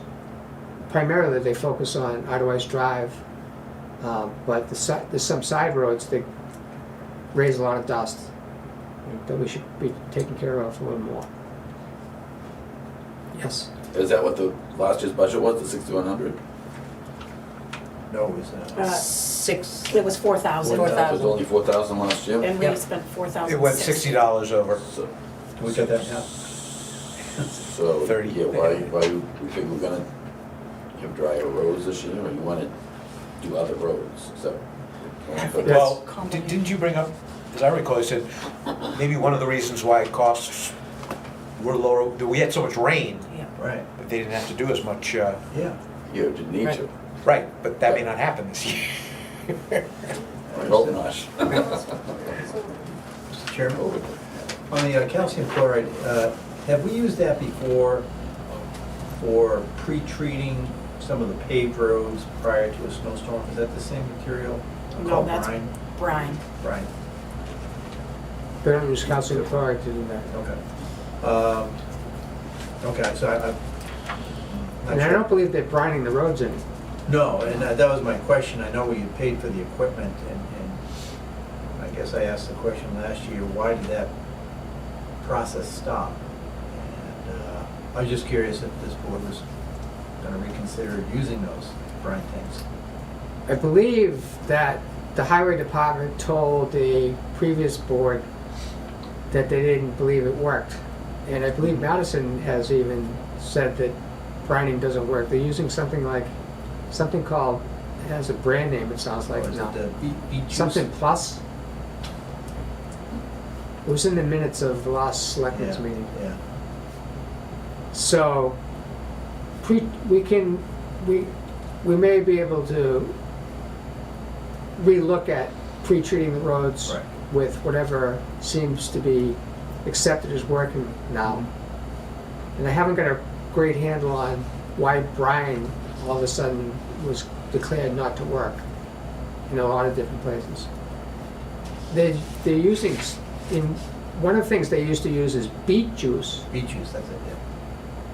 Primarily, they focus on Otherwise Drive, but there's some side roads that raise a lot of dust that we should be taking care of a little more. Yes? Is that what the last year's budget was, the 6,100? No, it was, Six, It was 4,000, 4,000. It was only 4,000 last year? and we Yep. spent 4,000. It went $60 over. So, we got that now? so, 30. yeah, why we think we're gonna have drier roads this year, or you wanna do other roads, so. Well, didn't you bring up, as I recall, you said, maybe one of the reasons why costs were lower, that we had so much rain, Right, that they didn't have to do as much, yeah. You didn't need to, right, but that may not happen this year. I hope not. Mr. Chairman, on the calcium chloride, have we used that before for pre-treating some of the paved roads prior to a snowstorm? Is that the same material? No, Called that's brine? brine. Brine, They don't use calcium chloride to do that. okay. Okay, so I'm And not I sure. don't believe they're brining the roads in. No, and that was my question. I know we had paid for the equipment, and I guess I asked the question last year, why did that process stop? And I was just curious if this board was gonna reconsider using those brine tanks. I believe that the highway department told the previous board that they didn't believe it worked. And I believe Madison has even said that brining doesn't work. They're using something called, it has a brand name, it sounds like Or is now. it beet juice? Something Plus. It was in the minutes of the last selectmen's Yeah, meeting. yeah. So, we may be able to relook at pre-treating the roads Right. with whatever seems to be accepted as working now. And I haven't got a great handle on why brine all of a sudden was declared not to work in a lot of different places. They're using, one of the things they used to use is beet juice Beet juice, that's it, yeah.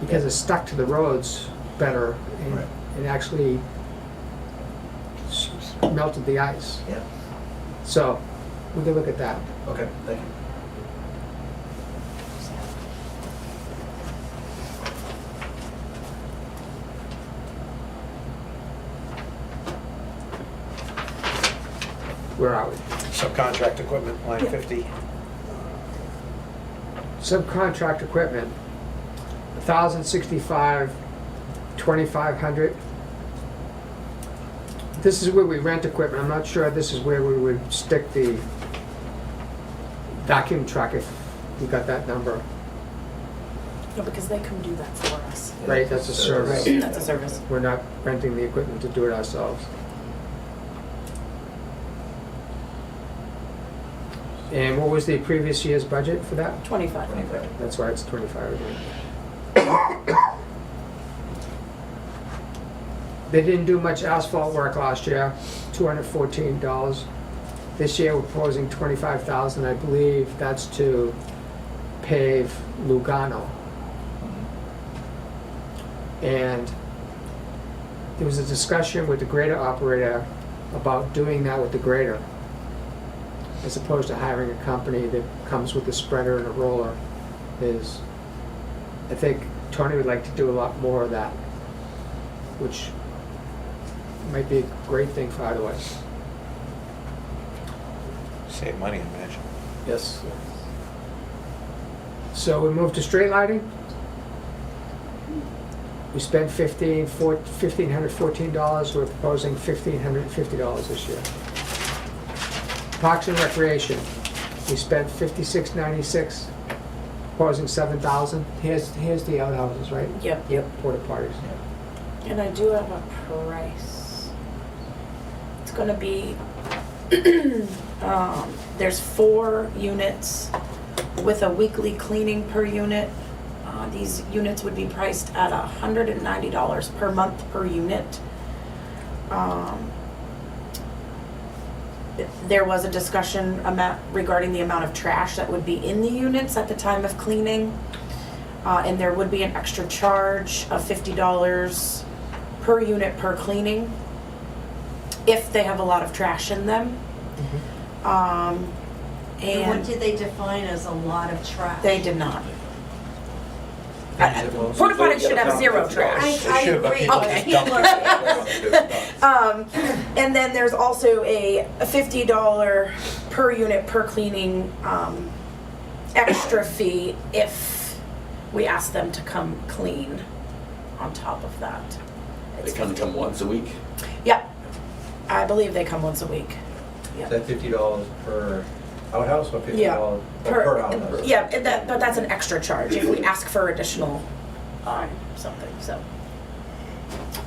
because it stuck to the roads better and Right. it actually melted the ice. Yeah, So, we can look at that. okay, thank you. Where are we? Subcontract equipment, line 50. Subcontract equipment, 1,065, 2,500. This is where we rent equipment. I'm not sure this is where we would stick the vacuum truck if we got that number. No, because they come do that for us. Right, that's a service. That's a service. We're not renting the equipment to do it ourselves. And what was the previous year's budget for that? 25. 25. That's why it's 25 again. They didn't do much asphalt work last year, $214. This year we're proposing $25,000. I believe that's to pave Lugano. And there was a discussion with the grader operator about doing that with the grader, as opposed to hiring a company that comes with a spreader and a roller. I think Tony would like to do a lot more of that, which might be a great thing for Hideaways. Save money, I imagine. Yes. So we moved to straight lighting. We spent $1,514. We're proposing $1,550 this year. Parks and Recreation, we spent $56.96, proposing $7,000. Here's the outhouses, right? Yep. Porta potties. And I do have a price. It's gonna be There's 4 units with a weekly cleaning per unit. These units would be priced at $190 per month per unit. There was a discussion regarding the amount of trash that would be in the units at the time of cleaning. And there would be an extra charge of $50 per unit per cleaning if they have a lot of trash in them. And what And did they define as a lot of trash? they did not. Well, Porta potties should have 0 trash. I should, but agree, people but just people are. And then there's also a $50 per unit per cleaning extra fee if we ask them to come clean on top of that. They come once a week? Yeah, I believe they come once a week. Is that $50 per outhouse or $50 Yeah, per outhouse? Yeah, but that's an extra charge if we ask for additional something, so.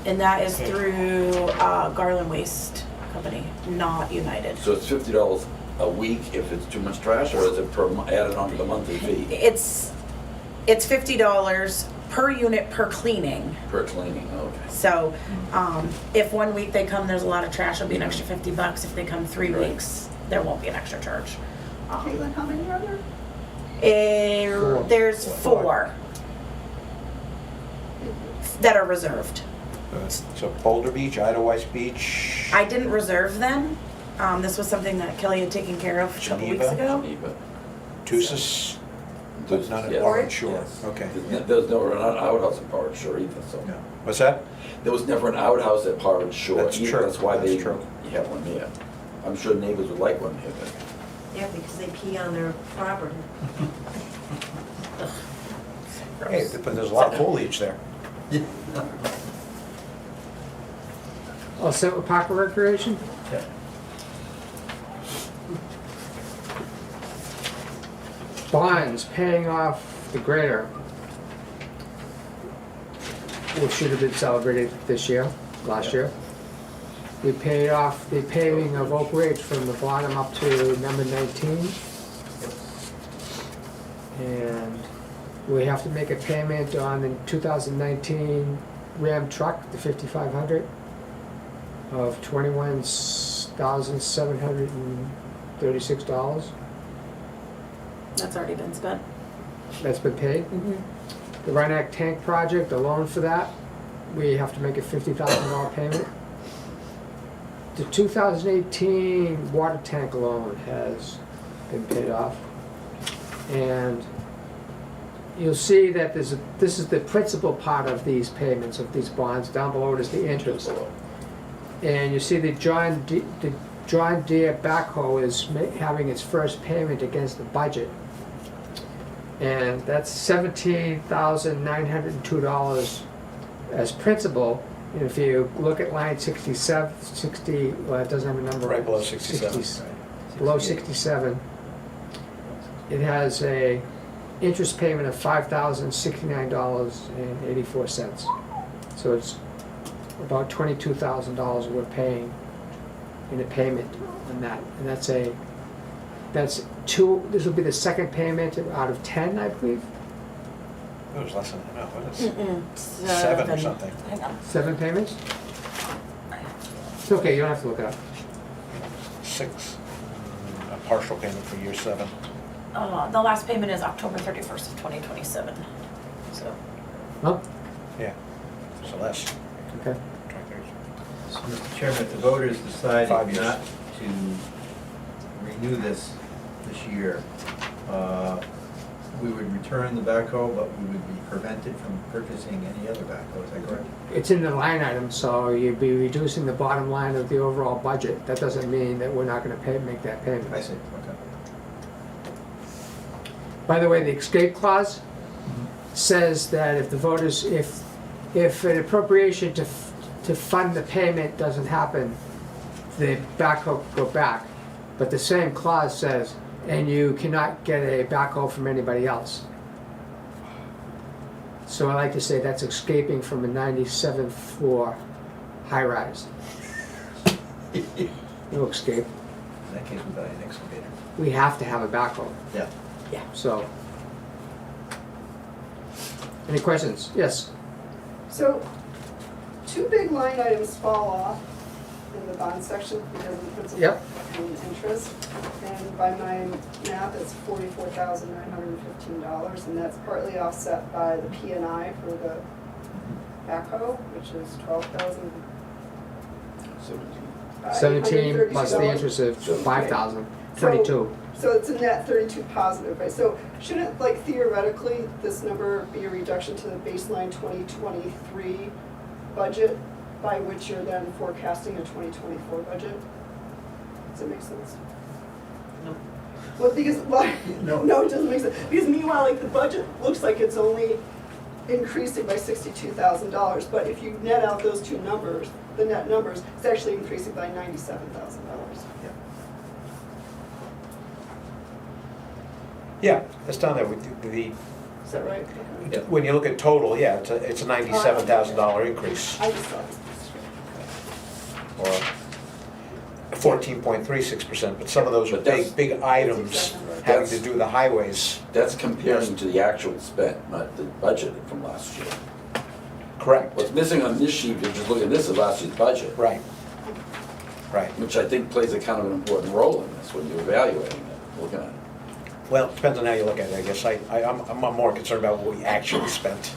And that is through Garland Waste Company, not United. So it's $50 a week if it's too much trash, or is it added onto the monthly fee It's $50 per unit per cleaning. per cleaning? Okay. So, if 1 week they come, there's a lot of trash, it'll be an extra $50. If they come 3 Right. weeks, there won't be an extra charge. Caitlin, how many are there? There's 4 that are reserved. So Boulder Beach, Idlewild Beach. I didn't reserve them. This was something that Kelly had taken care of a couple weeks Geneva. ago. Geneva. Tusas, but not at Yes. Warren Shore. Yes. Okay. There's never an outhouse at Poward Shore either, so. No. What's that? There was never an outhouse at Poward Shore That's either. true. That's why That's they true. have one there. I'm sure neighbors would like one here. Yeah, because they pee on their property. Hey, but there's a lot of foliage there. All set with Park and Recreation? Yeah. Bonds, paying off the grader, which should have been celebrated this year, last year. We paid off the paving of Oak Ridge from the bottom up to number 19. And we have to make a payment on the 2019 Ram truck, the 5500, of $21,736. That's already been spent. That's been paid. The Rhinebeck tank project, the loan for that, we have to make a $50,000 payment. The 2018 water tank loan has been paid off. And you'll see that this is the principal part of these payments, of these bonds. Down below it is the interest. And you see the John Deere backhoe is having its first payment against the budget. And that's $17,902 as principal. And if you look at line 67, well, it doesn't have a number. Right below 67. Below 67, it has a interest payment of $5,069.84. So it's about $22,000 we're paying in a payment on that. And that's two, this will be the second payment out of 10, I believe. It was less than enough, what is Mm-mm. 7 or something? Hang on. 7 payments? It's okay, you don't have to look it up. 6. A partial payment for year 7. The last payment is October 31st of 2027. So, Huh? Yeah, so less. Okay. So, Mr. Chairman, if the voters decided 5 years. not to renew this year, we would return the backhoe, but we would be prevented from purchasing any other backhoe, is that correct? It's in the line item, so you'd be reducing the bottom line of the overall budget. That doesn't mean that we're not gonna make that payment. I see, okay. By the way, the escape clause says that if the voters, if an appropriation to fund the payment doesn't happen, the backhoe could go back. But the same clause says, and you cannot get a backhoe from anybody else. So I like to say that's escaping from a 97th floor high-rise. No escape. In that case, we buy an excavator. We have to have a backhoe, Yeah. so. Any questions? Yes? So, two big line items fall off in the bond section because of the principal Yep. and interest. And by my math, it's $44,915, and that's partly offset by the P and I for the backhoe, which is $17 plus the $132. interest of So- $5,000, 22. So it's a net 32 positive, right? So shouldn't, like theoretically, this number be a reduction to the baseline 2023 budget by which you're then forecasting a 2024 budget? Does that make sense? No. Well, because, well, No. no, it doesn't make sense. Because meanwhile, like the budget looks like it's only increasing by $62,000, but if you net out those two numbers, the net numbers, it's actually increasing by $97,000. Yeah, that's down there with the, Is that right? Okay. when you look at total, yeah, it's a $97,000 increase, I just thought it was. or 14.36%, but some of those are But that's- big items exactly right. having to do with the highways. That's comparing to the actual spent, not the budgeted from last year. Correct. What's missing on this sheet, if you're just looking at this, is last year's budget, Right. Right. which I think plays a kind of an important role in this when you're evaluating it, looking at it. Well, it depends on how you look at it, I guess. I'm more concerned about what we actually spent.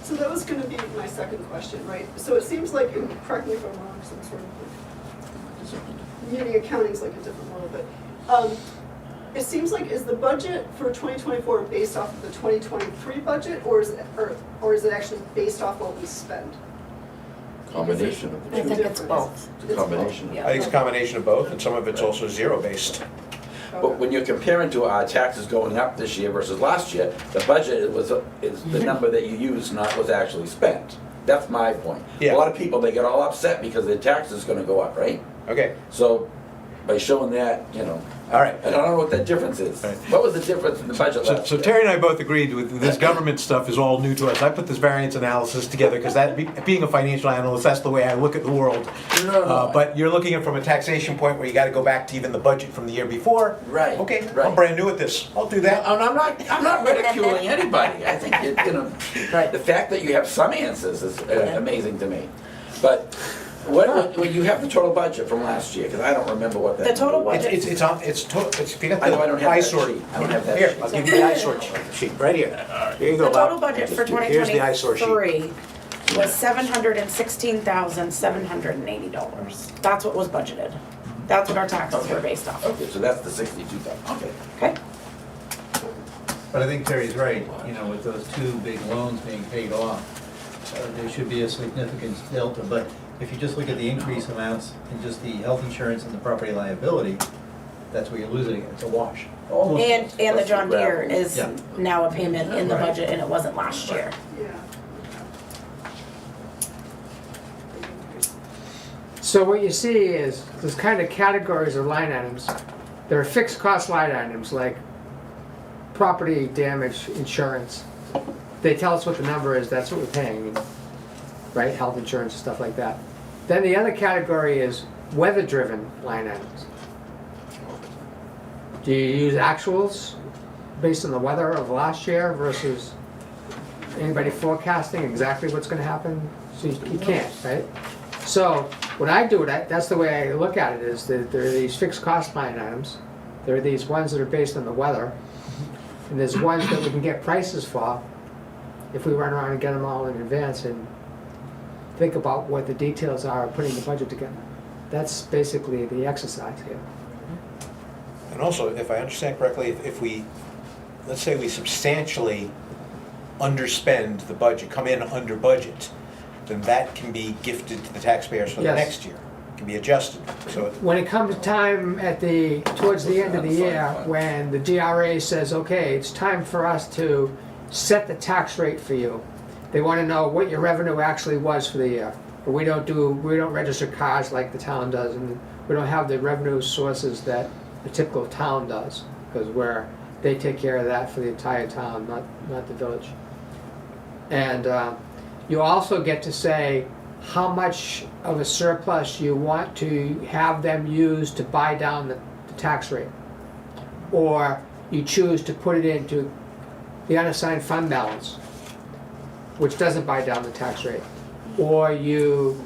So that was gonna be my second question, right? So it seems like, and correct me if I'm wrong, some sort of like, muni accounting's like a different world, but, it seems like, is the budget for 2024 based off of the 2023 budget, or is it actually based off what we spend? Combination of the I two. think it's both. It's a combination. Yeah. I think it's a combination of both, and some of it's also zero-based. But when you're comparing to our taxes going up this year versus last year, the budget is the number that you use, not what's actually spent. That's my point. Yeah. A lot of people, they get all upset because their tax is gonna go up, right? Okay, So by showing that, you know, all right. I don't know what that difference is. Right. What was the difference in the budget So, last so year? Terry and I both agreed with this government stuff is all new to us. I put this variance analysis together because being a financial analyst, that's the way I look at the world. No. But you're looking at it from a taxation point where you got to go back to even the budget from the year before. Right, Okay, I'm right. brand new at this. I'll do that. And I'm not ridiculing anybody. I think, you know, Right. the fact that you have some answers is amazing to me. But when you have the total budget from last year, because I don't remember what that. The total number was. budget. If you got I know I don't the have that eyesore. sheet. I don't have that Here, sheet. I'll give you the eyesore sheet, right here. Here you go, The total Bob. budget for Here's the eyesore sheet. 2023 was $716,780. That's what was budgeted. That's what our taxes were based off of. Okay, so that's the 62,000, okay. Okay? But I think Terry's right, you know, with those two big loans being paid off, there should be a significant delta, but if you just look at the increase amounts in just the health insurance and the property liability, that's where you're losing it, it's a wash. Almost. And the John Deere is Yeah. now a payment in the Right. budget and it wasn't last year. Yeah. So what you see is, there's kind of categories of line items. There are fixed cost line items like property damage insurance. They tell us what the number is, that's what we're paying, right? Health insurance, stuff like that. Then the other category is weather-driven line items. Do you use actuals based on the weather of last year versus anybody forecasting exactly what's gonna happen? So you can't, right? So what I do, that's the way I look at it, is that there are these fixed cost line items. There are these ones that are based on the weather. And there's ones that we can get prices for if we run around and get them all in advance and think about what the details are of putting the budget together. That's basically the exercise here. And also, if I understand correctly, if we, let's say we substantially underspend the budget, come in under budget, then that can be gifted to the taxpayers for the Yes. next year. It can be adjusted, so it- When it comes time towards the end of the year, when the DRA says, okay, it's time for us to set the tax rate for you, they wanna know what your revenue actually was for the year. But we don't register cars like the town does, and we don't have the revenue sources that the typical town does, because they take care of that for the entire town, not the village. And you also get to say how much of a surplus you want to have them use to buy down tax rate. Or you choose to put it into the unassigned fund balance, which doesn't buy down the tax rate. Or you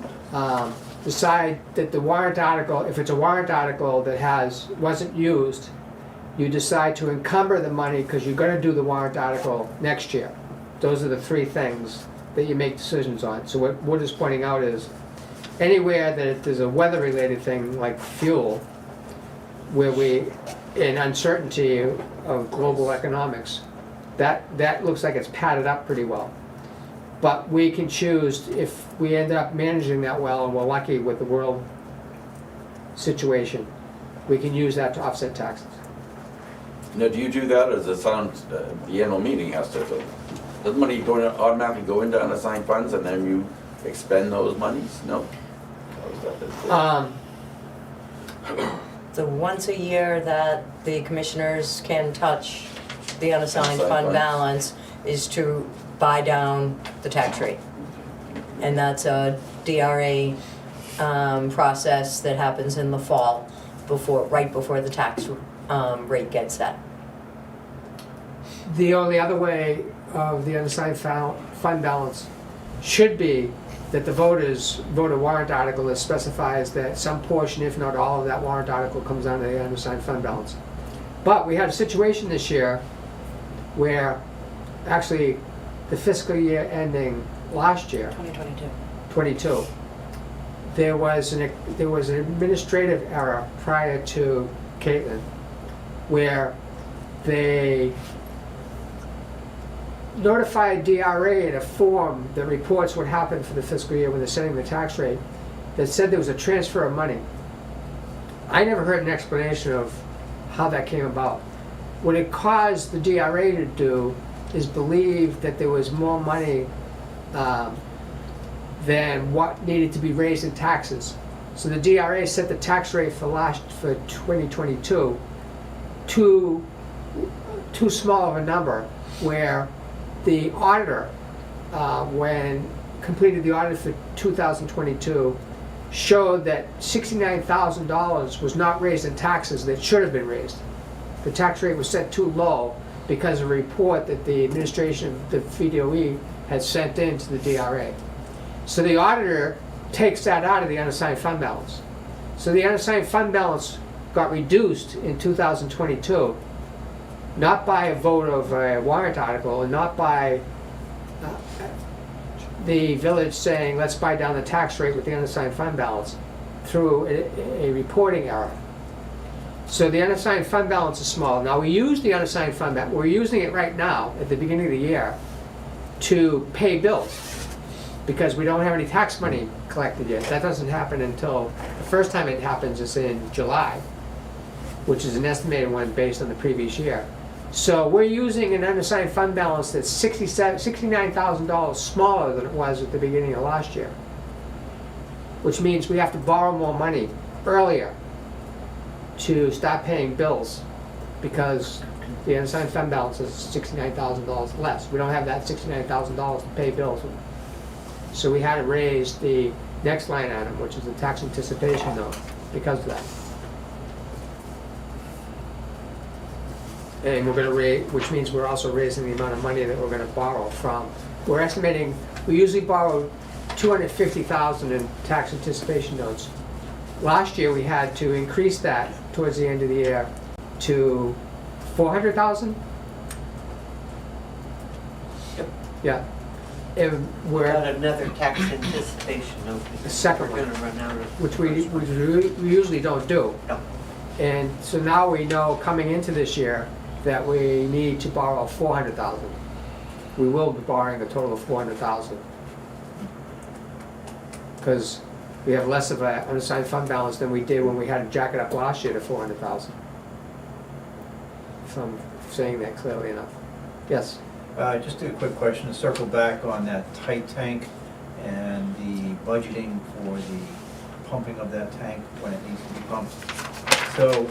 decide that the warrant article, if it's a warrant article that wasn't used, you decide to encumber the money because you're gonna do the warrant article next year. Those are the three things that you make decisions on. So what Wood is pointing out is, anywhere that there's a weather-related thing like fuel, where in uncertainty of global economics, that looks like it's padded up pretty well. But we can choose, if we end up managing that well, and we're lucky with the world situation, we can use that to offset taxes. Now, do you do that, or does it sound, the annual meeting has to, does money automatically go into unassigned funds and then you expend those monies? No? How is that? So once a year that the commissioners can touch the unassigned Unassigned fund funds. balance is to buy down the tax rate. And that's a DRA process that happens in the fall, right before the tax rate gets set. The only other way of the unassigned fund balance should be that the voters vote a warrant article that specifies that some portion, if not all of that warrant article, comes out of the unassigned fund balance. But we had a situation this year where actually the fiscal year ending last year, 2022. 22, there was an administrative error prior to Caitlin where they notified DRA in a form that reports what happened for the fiscal year when they're setting the tax rate that said there was a transfer of money. I never heard an explanation of how that came about. What it caused the DRA to do is believe that there was more money than what needed to be raised in taxes. So the DRA set the tax rate for 2022 too small of a number, where the auditor, when completed the audit for 2022, showed that $69,000 was not raised in taxes that should have been raised. The tax rate was set too low because of a report that the administration of the VDOE had sent in to the DRA. So the auditor takes that out of the unassigned fund balance. So the unassigned fund balance got reduced in 2022, not by a vote of a warrant article, and not by the village saying, let's buy down the tax rate with the unassigned fund balance, through a reporting error. So the unassigned fund balance is small. Now we use the unassigned fund balance, we're using it right now at the beginning of the year to pay bills, because we don't have any tax money collected yet. That doesn't happen until, the first time it happens is in July, which is an estimated one based on the previous year. So we're using an unassigned fund balance that's $69,000 smaller than it was at the beginning of last year, which means we have to borrow more money earlier to start paying bills, because the unassigned fund balance is $69,000 less. We don't have that $69,000 to pay bills with. So we had to raise the next line item, which is the tax anticipation note, because of that. And we're gonna raise, which means we're also raising the amount of money that we're gonna borrow from. We're estimating, we usually borrow $250,000 in tax anticipation notes. Last year, we had to increase that towards the end of the year to $400,000? Yep. Yeah. And We've got we're, another tax anticipation note. The second We're one. gonna run out of. which we usually don't do. No. And so now we know coming into this year that we need to borrow $400,000. We will be borrowing a total of $400,000. Because we have less of an unassigned fund balance than we did when we had to jack it up last year to $400,000. If I'm saying that clearly enough. Yes? Just a quick question, to circle back on that tight tank and the budgeting for the pumping of that tank when it needs to be pumped. So,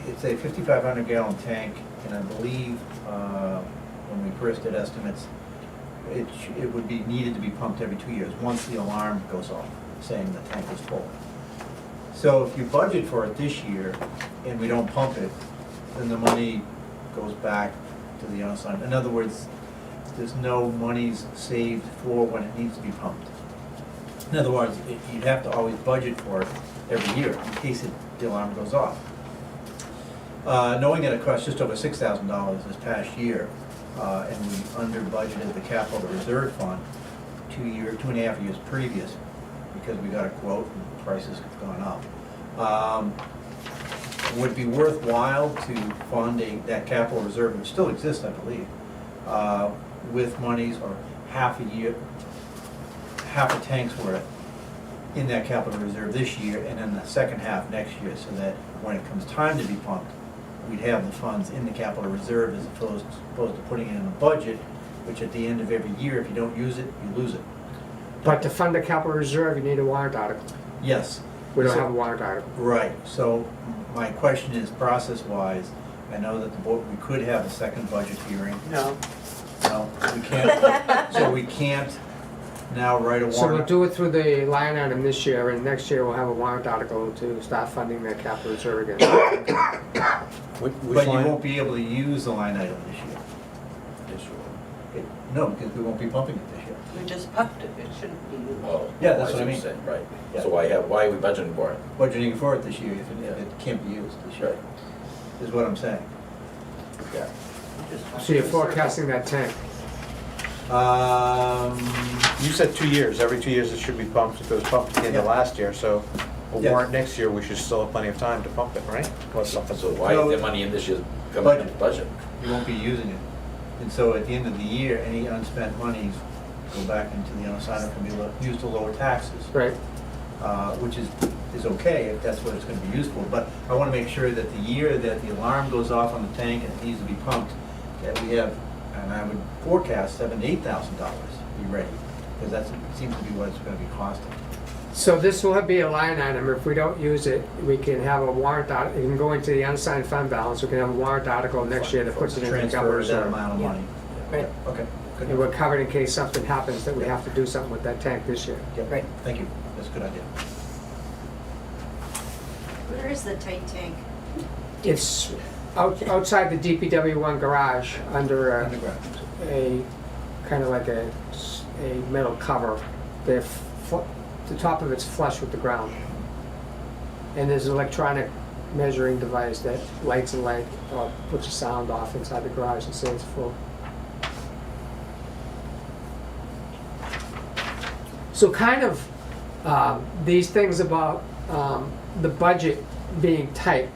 it's a 5,500 gallon tank, and I believe, when we first did estimates, it would be needed to be pumped every 2 years, once the alarm goes off, saying the tank is full. So if you budget for it this year and we don't pump it, then the money goes back to the unassigned. In other words, there's no monies saved for when it needs to be pumped. In other words, you'd have to always budget for it every year in case the alarm goes off. Knowing that it cost just over $6,000 this past year, and we under budgeted the capital reserve fund 2.5 years previous, because we got a quote and prices have gone up. Would be worthwhile to fund that capital reserve, which still exists, I believe, with monies or half a tank's worth in that capital reserve this year, and then the second half next year, so that when it comes time to be pumped, we'd have the funds in the capital reserve as opposed to putting it in a budget, which at the end of every year, if you don't use it, you lose it. But to fund the capital reserve, you need a warrant article. Yes. We don't So- have a warrant article. Right, so my question is process-wise, I know that the board, we could have a second budget hearing. No. No, we can't, so we can't now write a So we'll warrant. do it through the line item this year, and next year we'll have a warrant article to start funding that capital reserve again. Which But you line? won't be able to use the line item this year. Yes, you No, because we won't be pumping it this year. We just pumped it, it shouldn't be used. will. Oh. Yeah, that's see what I mean. you're saying, Right. Yeah. So why are we budgeting for it? Budgeting for it this year if it can't be used this year, is what I'm saying. Yeah. So you're forecasting that tank. You said 2 years, every 2 years it should be pumped, if it was pumped at the end of Yeah. last year, so a Yes. warrant next year, we should still have plenty of time to pump it, right? Or something. So why No. is there money in this year's coming in the budget? You won't be using it. And so at the end of the year, any unspent monies go back into the unassigned and can be used to lower taxes. Right. Which is okay if that's what it's gonna be used for, but I wanna make sure that the year that the alarm goes off on the tank and it needs to be pumped, that we have, and I would forecast $7,000 to $8,000 be ready, because that seems to be what it's gonna be costing. So this will be a line item. If we don't use it, we can have a warrant article. It can go into the unassigned fund balance. We can have a warrant article next year that puts it in the capital Transfer that reserve. amount of Yeah. money. Right. Okay, good. And we're covered in case something happens that we have to do something with that tank this year. Yep. Right. Thank you, that's a good idea. Where is the tight tank? It's outside the DPW1 garage under Underground. a kind of like a metal cover. The top of it's flush with the ground. And there's an electronic measuring device that lights a light or puts a sound off inside the garage and says it's full. So kind of these things about the budget being tight.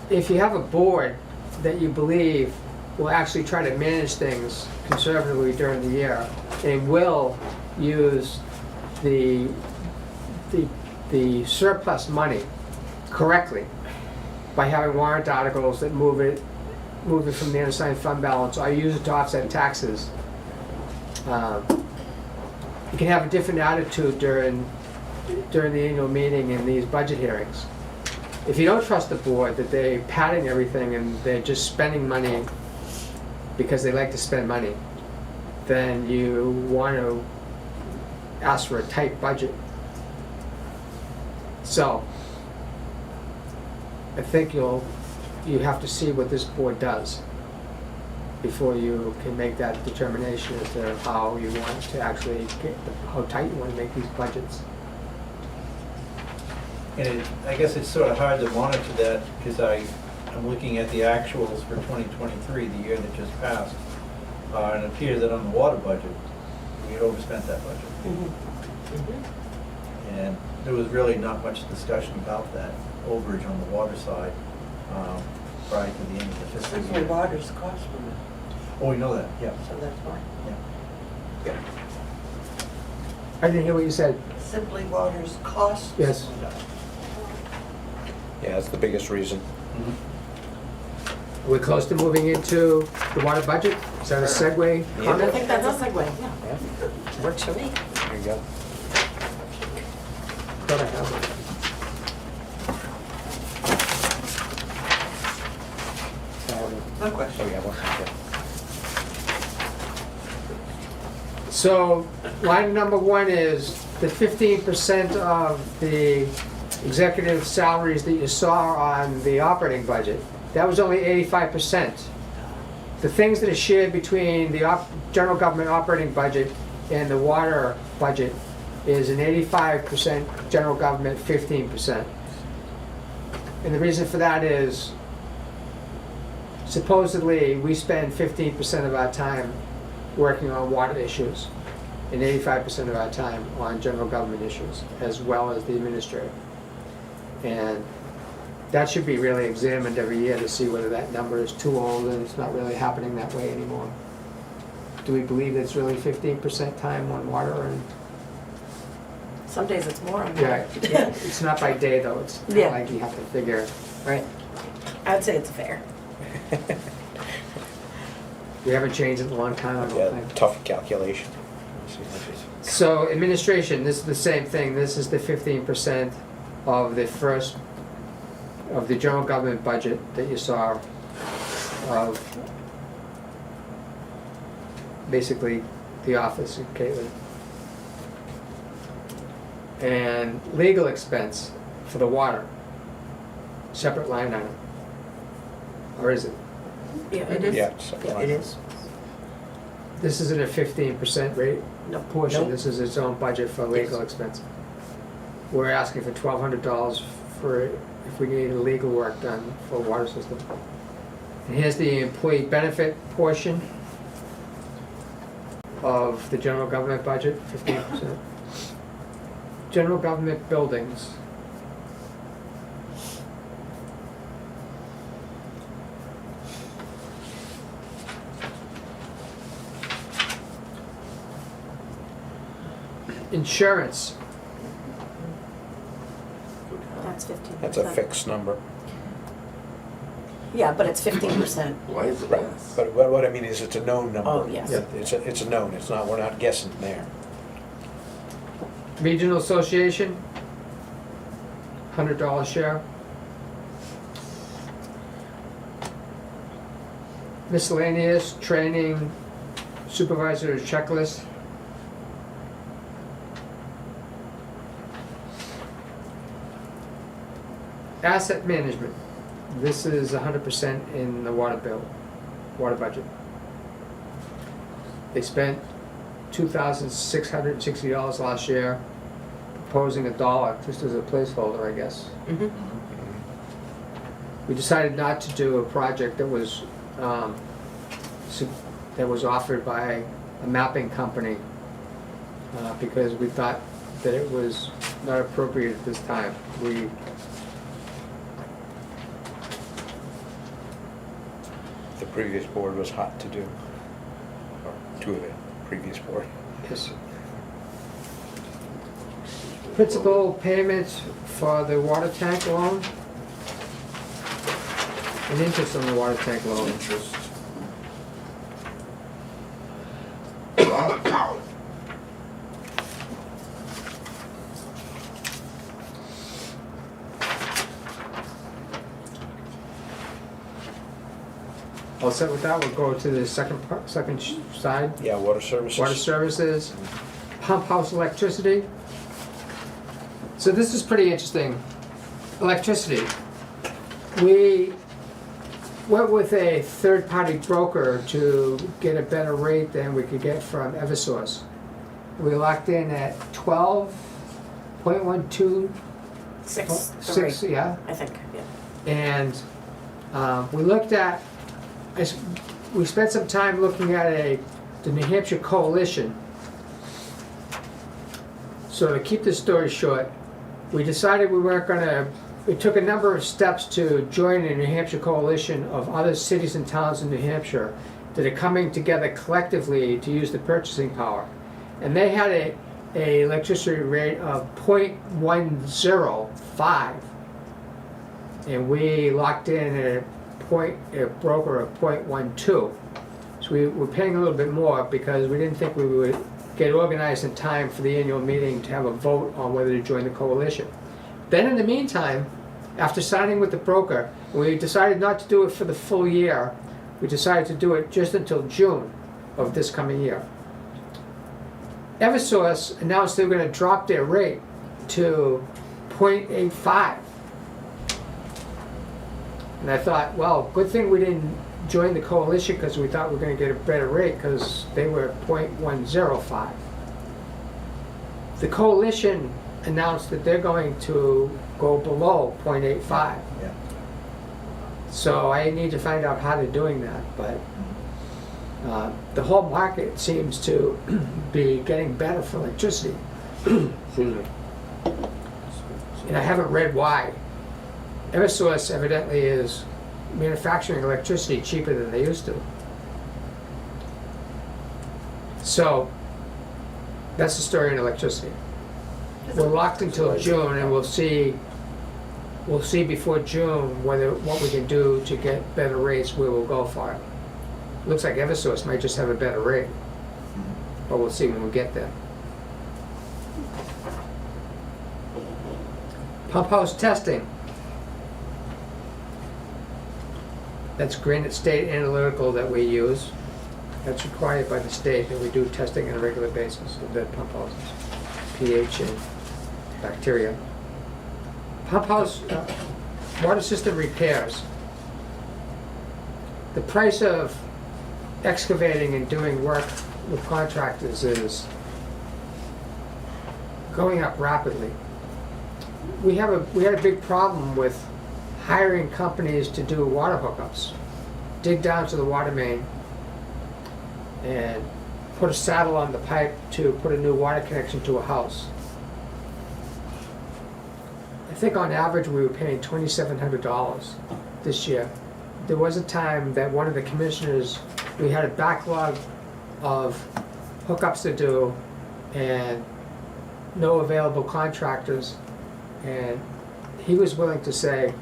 If you have a board that you believe will actually try to manage things conservatively during the year and will use the surplus money correctly by having warrant articles that move it from the unassigned fund balance or use it to offset taxes, you can have a different attitude during the annual meeting and these budget hearings. If you don't trust the board that they're padding everything and they're just spending money because they like to spend money, then you want to ask for a tight budget. So, I think you have to see what this board does before you can make that determination as to how you want to actually how tight you want to make these budgets. And I guess it's sort of hard to monitor that, because I'm looking at the actuals for 2023, the year that just passed, and it appears that on the water budget, we had overspent that budget. And there was really not much discussion about that overage on the water side prior to the end of the fiscal Simply year. water's cost from it, Oh, we know that, yeah. so that's why. I didn't hear what you said. Simply water's cost. Yes. Yeah, that's the biggest reason. We're close to moving into the water budget. Is that a segue? I comment? think that's a segue, yeah. Yeah, Works for me. there you go. Thought I had one. No Oh, question. yeah, one second. So line number one is the 15% of the executive salaries that you saw on the operating budget, that was only 85%. The things that are shared between the general government operating budget and the water budget is an 85% general government, 15%. And the reason for that is supposedly we spend 15% of our time working on water issues and 85% of our time on general government issues, as well as the administrative. And that should be really examined every year to see whether that number is too old and it's not really happening that way anymore. Do we believe it's really 15% time on water and? Some days it's more. Yeah, it's not by day though, it's kind Yeah. of like you have to figure. Right. I'd say it's fair. We haven't changed it in a long time, I don't Yeah, think. tough calculation. So administration, this is the same thing, this is the 15% of the first, of the general government budget that you saw of basically the office of Caitlin. And legal expense for the water, separate line item. Or is it? Yeah, it is. Yeah, so Yeah, it is. This isn't a 15% rate No. portion, Nope. this is its own budget for legal Yes. expense. We're asking for $1,200 for if we need legal work done for a water system. And here's the employee benefit portion of the general government budget, 15%. General government buildings. Insurance, That's 15%. That's a fixed number. Yeah, but it's 15%. Why is it Right. less? But what I mean is it's a known number. Oh, yes. Yeah. It's a known, it's not, we're not guessing there. regional association, $100 share. Miscellaneous, training, supervisor's checklist. Asset management, this is 100% in the water bill, water budget. They spent $2,660 last year, proposing $1, just as a placeholder, I guess. Mhm. We decided not to do a project that was offered by a mapping company because we thought that it was not appropriate at this time. The previous board was hot to do, or two of the previous board. Yes. Principal payments for the water tank loan and interest on the water tank loan. Interest. All set with that, we'll go to the second side. Yeah, water services. Water services, pump house electricity. So this is pretty interesting. Electricity. We went with a third-party broker to get a better rate than we could get from Eversource. We locked in at 12.12, 6, yeah. I think, yeah. And we looked at, we spent some time looking at the New Hampshire Coalition. So to keep this story short, we decided we weren't gonna, we took a number of steps to join a New Hampshire coalition of other cities and towns in New Hampshire that are coming together collectively to use the purchasing power. And they had a electricity rate of 0.105. And we locked in a broker of 0.12. So we were paying a little bit more because we didn't think we would get organized in time for the annual meeting to have a vote on whether to join the coalition. Then in the meantime, after signing with the broker, we decided not to do it for the full year. We decided to do it just until June of this coming year. Eversource announced they were going to drop their rate to .85. And I thought, well, good thing we didn't join the coalition because we thought we were gonna get a better rate because they were .105. The coalition announced that they're going to go below .85. Yeah. So I need to find out how they're doing that, but the whole market seems to be getting better for electricity. Excuse me. And I haven't read why. Eversource evidently is manufacturing electricity cheaper than they used to. So that's the story in electricity. We're locked until June, and we'll see before June what we can do to get better rates, where we'll go for it. Looks like Eversource might just have a better rate, but we'll see when we get there. Pump house testing. That's Granite State Analytical that we use. That's required by the state that we do testing on a regular basis of the pump houses, pH and bacteria. Pump house water system repairs. The price of excavating and doing work with contractors is going up rapidly. We had a big problem with hiring companies to do water hookups, dig down to the water main and put a saddle on the pipe to put a new water connection to a house. I think on average we were paying $2,700 this year. There was a time that one of the commissioners, we had a backlog of hookups to do and no available contractors, and he was willing to say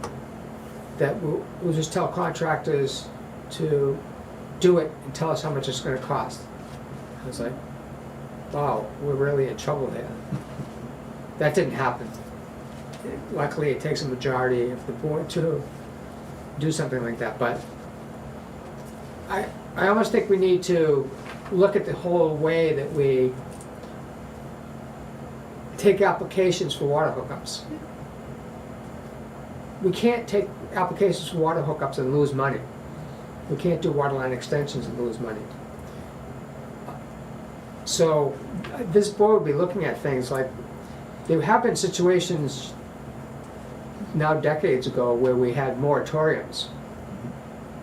that we'll just tell contractors to do it and tell us how much it's going to cost. I was like, wow, we're really in trouble here. That didn't happen. Luckily, it takes a majority of the board to do something like that, but I almost think we need to look at the whole way that we take applications for water hookups. We can't take applications for water hookups and lose money. We can't do water line extensions and lose money. So this board will be looking at things like, there have been situations now decades ago where we had moratoriums.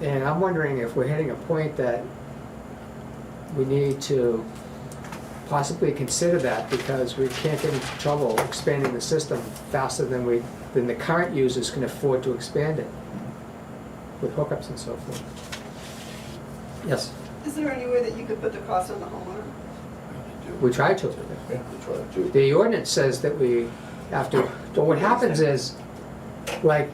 And I'm wondering if we're hitting a point that we need to possibly consider that, because we can't get into trouble expanding the system faster than the current users can afford to expand it with hookups and so forth. Yes, Is there any way that you could put the cost on the homeowner? we try to. Yeah, we try to. The ordinance says that we have to, but what happens is, like,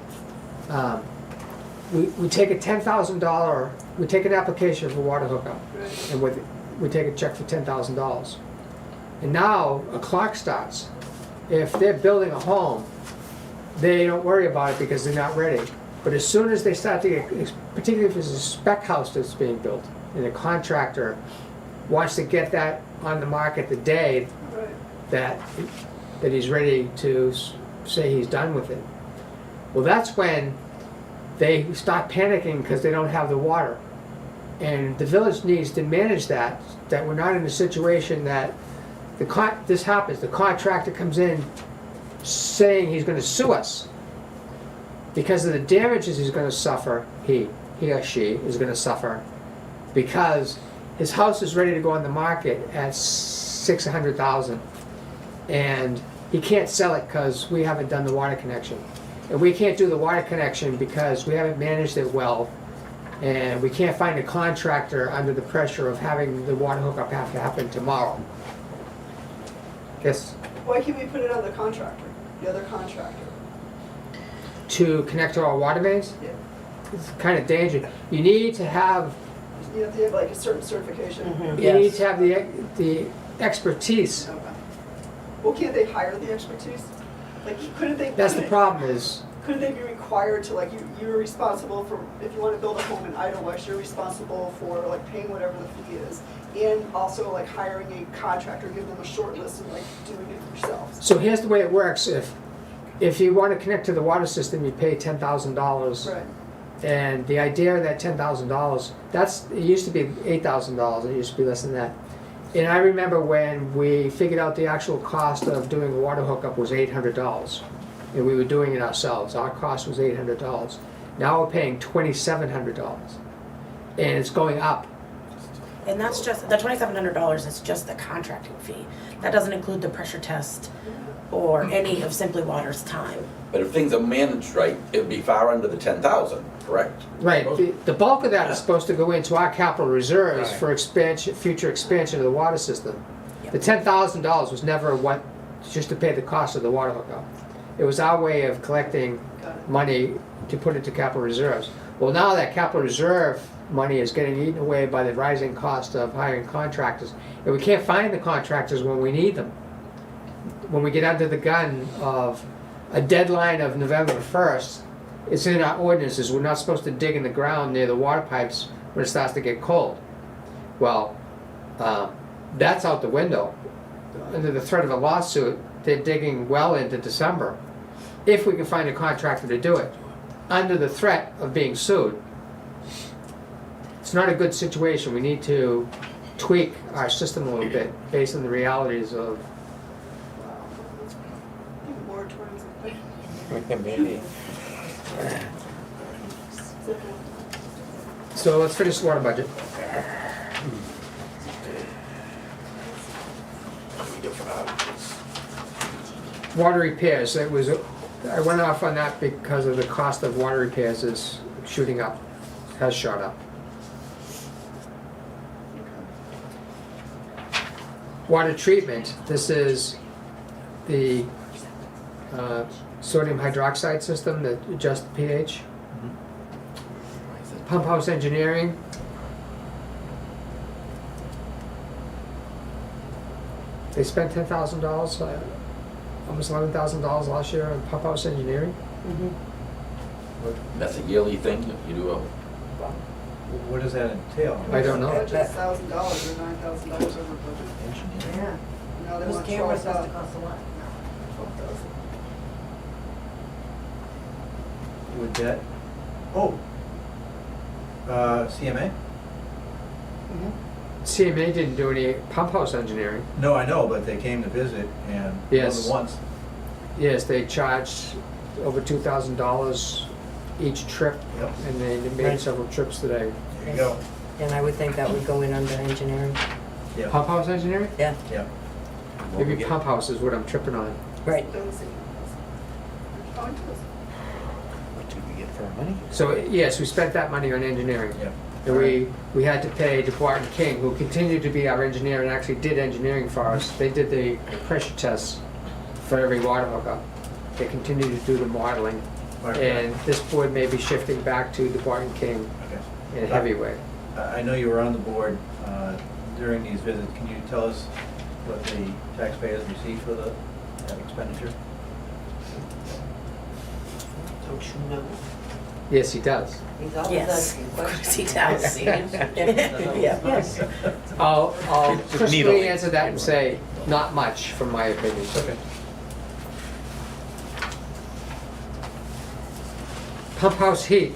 we take a $10,000, we take an application for water hookup, Right. and we take a check for $10,000. And now a clock starts. If they're building a home, they don't worry about it because they're not ready. But as soon as they start to get, particularly if it's a spec house that's being built, and a contractor wants to get that on the market the day Right. that he's ready to say he's done with it, well, that's when they start panicking because they don't have the water. And the village needs to manage that we're not in a situation that this happens, the contractor comes in saying he's going to sue us because of the damages he's going to suffer, he or she is going to suffer, because his house is ready to go on the market at $600,000 and he can't sell it because we haven't done the water connection. And we can't do the water connection because we haven't managed it well, and we can't find a contractor under the pressure of having the water hookup have to happen tomorrow. Yes, Why can't we put it on the contractor, the other contractor? to connect to our water mains, Yeah. it's kind of dangerous. You need to have You have to have like a certain certification. Mhm. You need Yes. to have the expertise. Okay. Well, can't they hire the expertise? Like, couldn't they? That's the problem is, Couldn't they be required to, like, you're responsible for, if you want to build a home in Idlewild, you're responsible for, like, paying whatever the fee is, and also, like, hiring a contractor, give them a short list and, like, doing it yourself. so here's the way it works. if you want to connect to the water system, you pay $10,000. Right. And the idea of that $10,000, it used to be $8,000, it used to be less than that. And I remember when we figured out the actual cost of doing a water hookup was $800. And we were doing it ourselves, our cost was $800. Now we're paying $2,700. And it's going up. And that's just, the $2,700 is just the contracting fee. That doesn't include the pressure test or any of Simply Water's time. But if things are managed right, it would be far under the 10,000, correct? Right, the bulk of that is supposed to go into our capital reserves Right. for expansion, future expansion of the water system. The $10,000 was never just to pay the cost of the water hookup. It was our way of collecting Got it. money to put into capital reserves. Well, now that capital reserve money is getting eaten away by the rising cost of hiring contractors, and we can't find the contractors when we need them. When we get under the gun of a deadline of November 1st, it's in our ordinances, we're not supposed to dig in the ground near the water pipes when it starts to get cold. Well, that's out the window. Under the threat of a lawsuit, they're digging well into December, if we can find a contractor to do it, under the threat of being sued. It's not a good situation. We need to tweak our system a little bit based on the realities of Moratoriums. Maybe. So let's finish the water budget. Water repairs, I went off on that because of the cost of water repairs is shooting up, has shot up. Water treatment, this is the sodium hydroxide system that adjusts the pH. Pump house engineering. They spent $10,000, almost $11,000 last year on pump house engineering. That's a yearly thing, you do a, What does that entail? I don't know. Budget's $1,000 or $9,000 over budget. Yeah. Now they Those want cameras 12,000. have to cost a lot. 12,000. Would that, CMA? CMA didn't do any pump house engineering. No, I know, but they came to visit and more Yes. than once. Yes, they charged over $2,000 each trip, Yep, and they made Right. several trips today. there you go. And I would think that would go in under engineering. Yeah, Pump house engineering? Yeah, yeah. Maybe pump house is what I'm tripping on. right. Don't see. Oh, it does. What did we get for our money? So, yes, we spent that money on engineering. Yeah. And we had to pay DuPont and King, who continued to be our engineer and actually did engineering for us. They did the pressure tests for every water hookup. They continue to do the modeling. Right. And this board may be shifting back to DuPont and King Okay. in a heavy way. I know you were on the board during these visits. Can you tell us what the taxpayers received for that expenditure? Don't you know? Yes, he does. He's always Yes, asking of course questions. he does. Yeah. Yes. I'll Just crisply needling. answer that and say, not much, from my opinion. Okay. Pump house heat,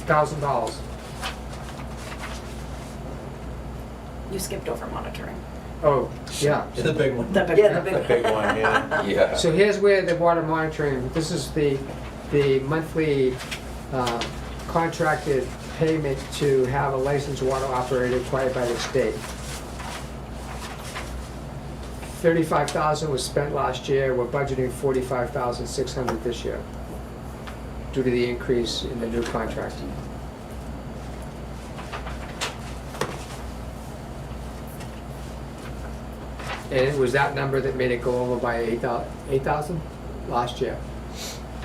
$1,000. You skipped over monitoring. Oh, yeah. It's a big one. The big Yeah, the one. big The big one, yeah. yeah. So here's where the water monitoring, this is the monthly contracted payment to have a licensed water operator required by the state. $35,000 was spent last year, we're budgeting $45,600 this year due to the increase in the new contract. And it was that number that made it go over by 8,000 last year.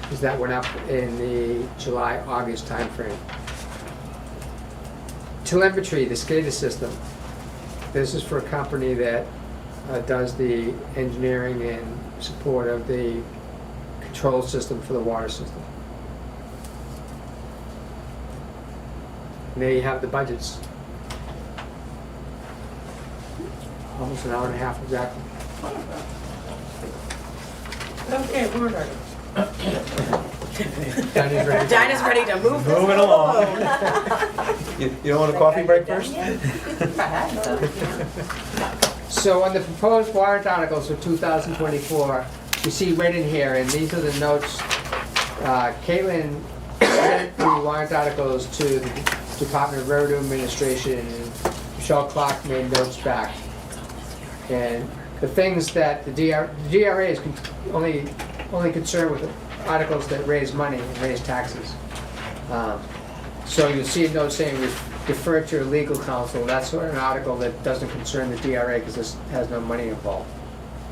Because that went up in the July-August timeframe. Telemetry, the SCADA system. This is for a company that does the engineering and support of the control system for the water system. And there you have the budgets. Almost an hour and a half exactly. Okay, warrant article. Dinah's ready. Dinah's ready to move this Moving one along. along. You don't want a coffee break first? So on the proposed warrant articles for 2024, you see right in here, and these are the notes, Caitlin sent the warrant articles to the Department of Revenue Administration, and Michelle Clark made notes back. And the things that the DRA is only concerned with articles that raise money and raise taxes. So you'll see a note saying refer to legal counsel. That's an article that doesn't concern the DRA because this has no money involved.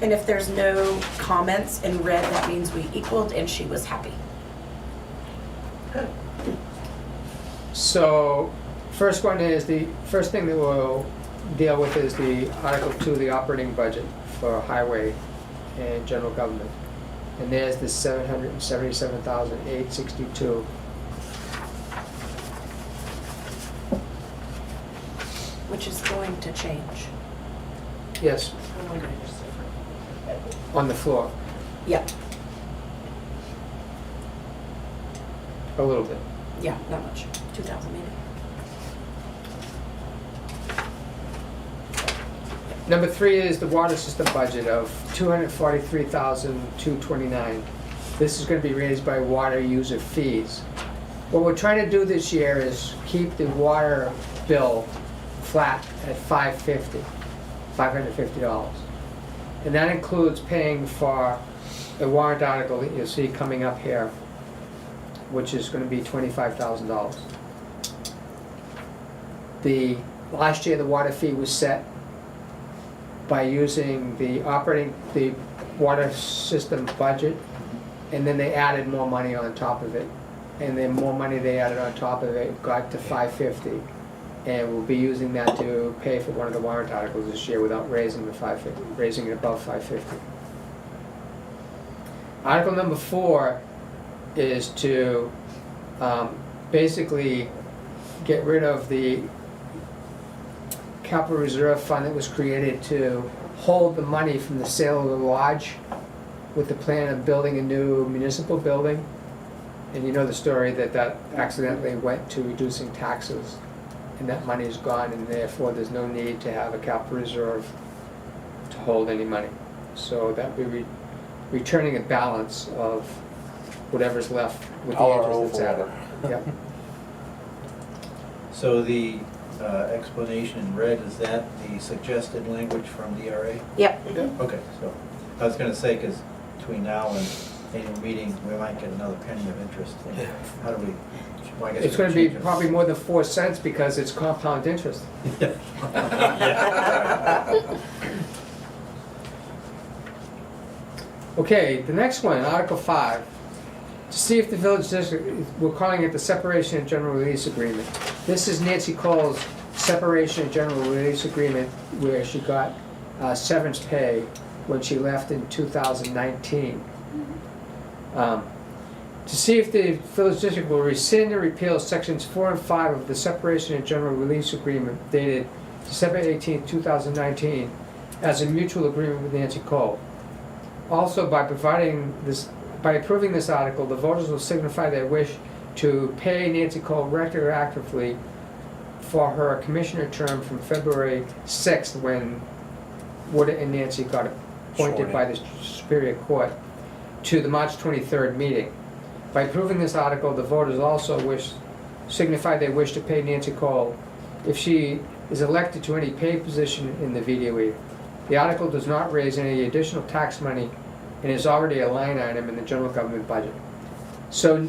And if there's no comments in red, that means we equaled and she was happy. So first one is, the first thing that we'll deal with is the Article 2, the operating budget for highway and general government. And there's the $777,862. Which is going to change. Yes, on the floor, Yep, a little bit. yeah, not much, 2,000 maybe. Number 3 is the water system budget of $243,229. This is going to be raised by water user fees. What we're trying to do this year is keep the water bill flat at $550. And that includes paying for a warrant article that you'll see coming up here, which is going to be $25,000. Last year the water fee was set by using the water system budget, and then they added more money on top of it. And then more money they added on top of it got to $550. And we'll be using that to pay for one of the warrant articles this year without raising it above $550. Article number 4 is to basically get rid of the capital reserve fund that was created to hold the money from the sale of the lodge with the plan of building a new municipal building. And you know the story that accidentally went to reducing taxes, and that money is gone, and therefore there's no need to have a capital reserve to hold any money. So that would be returning a balance of whatever's left with the interest that's added. Yep. So the explanation in red, is that the suggested language from DRA? Yep, Okay, so I was gonna say, because between now and annual meeting, we might get another penny of interest. How do we, well, I guess It's we gonna can be change it. probably more than 4 cents because it's compound interest. Okay, the next one, Article 5. To see if the village district, we're calling it the separation and general release agreement. This is Nancy Cole's separation and general release agreement where she got severance pay when she left in 2019. To see if the village district will rescind or repeal sections 4 and 5 of the separation and general release agreement dated December 18, 2019 as a mutual agreement with Nancy Cole. Also, by approving this article, the voters will signify their wish to pay Nancy Cole retroactively for her commissioner term from February 6th, when Wood and Nancy got appointed by the Superior Court, to the March 23rd meeting. By approving this article, the voters also signify their wish to pay Nancy Cole if she is elected to any paid position in the VDOE. The article does not raise any additional tax money and is already a line item in the general government budget. So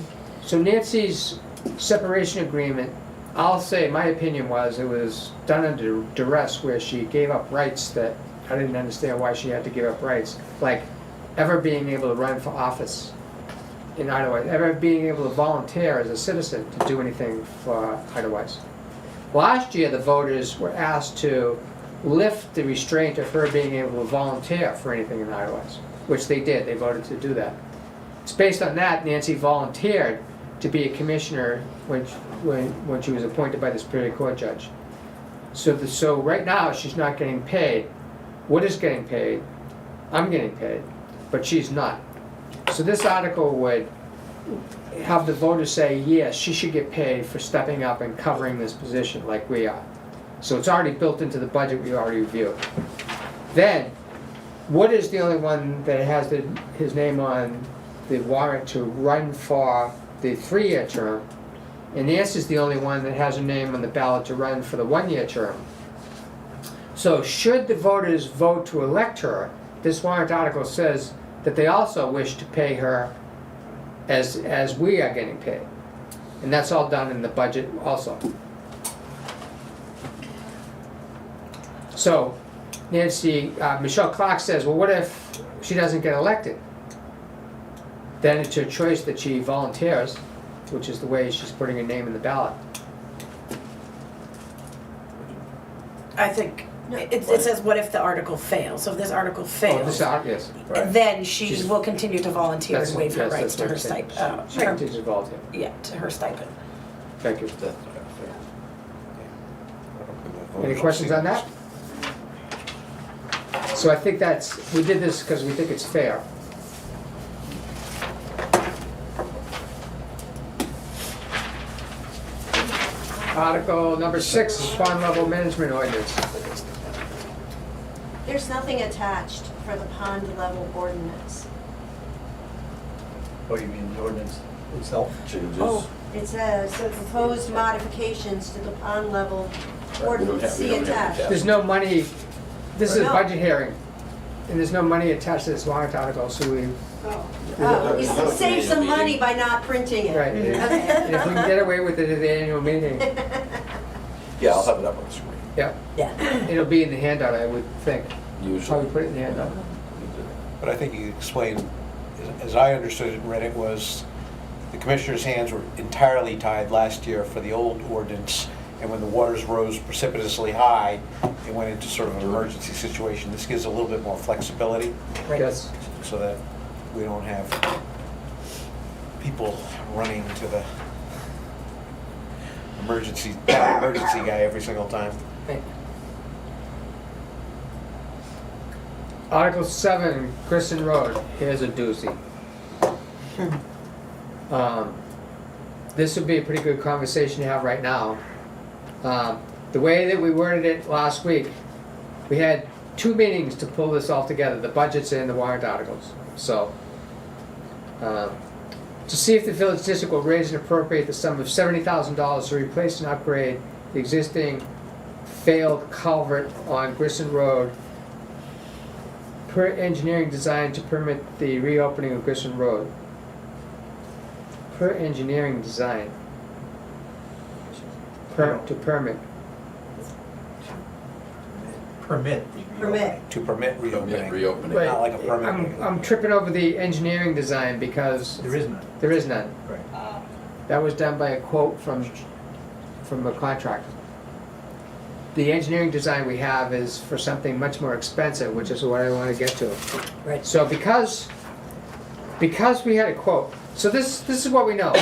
Nancy's separation agreement, I'll say my opinion was it was done under duress, where she gave up rights that I didn't understand why she had to give up rights, like ever being able to run for office in Idaho, ever being able to volunteer as a citizen to do anything for Idahoans. Last year, the voters were asked to lift the restraint of her being able to volunteer for anything in Idahoans, which they did. They voted to do that. It's based on that Nancy volunteered to be a commissioner when she was appointed by the Superior Court judge. So right now she's not getting paid. Wood is getting paid. I'm getting paid, but she's not. So this article would have the voters say, yes, she should get paid for stepping up and covering this position like we are. So it's already built into the budget we already reviewed. Then, Wood is the only one that has his name on the warrant to run for the 3-year term. And Nancy's the only one that has her name on the ballot to run for the 1-year term. So should the voters vote to elect her, this warrant article says that they also wish to pay her as we are getting paid. And that's all done in the budget also. So Nancy, Michelle Clark says, well, what if she doesn't get elected? Then it's her choice that she volunteers, which is the way she's putting her name in the ballot. I think, it says, what if the article fails? So if this article Oh, fails, this yes. then she She's- will continue to volunteer and waive her Yes, rights that's to what her I'm saying. stipend. She continues to volunteer. Yeah, to her stipend. Thank you. That's- Any questions on that? So I think we did this because we think it's fair. Article number 6, pond level management ordinance. There's nothing attached for the pond level ordinance. Oh, you mean the ordinance itself? Changes. Oh, it says proposed modifications to the pond level ordinance, see we don't have attached. There's no money, this is a No. budget hearing, and there's no money attached to this warrant article, so we, Oh, Oh, you save some money by not printing it. right. And if we can get away with it at the annual meeting, Yeah, I'll have it up on the screen, yeah, Yeah. it'll be in the handout, I would think. usually. Probably put it in the handout. But I think you explained, as I understood it and read it, was the commissioner's hands were entirely tied last year for the old ordinance, and when the waters rose precipitously high, it went into sort of an emergency situation. This gives a little bit more flexibility, Right. Yes. so that we don't have people running to the emergency guy every single time. Right. Article 7, Grissom Road, here's a doozy. This would be a pretty good conversation to have right now. The way that we worded it last week, we had 2 meetings to pull this all together, the budgets and the warrant articles. So, to see if the village district will raise and appropriate the sum of $70,000 to replace and upgrade the existing failed culvert on Grissom Road per engineering design to permit the reopening of Grissom Road. Per engineering design. To permit. Permit. Permit. To permit reopening. Reopening. Right. Not like a permit. I'm tripping over the engineering design because There is none. there is none. Right. That was done by a quote from a contractor. The engineering design we have is for something much more expensive, which is what I want to get to. Right. So because we had a quote, so this is what we know.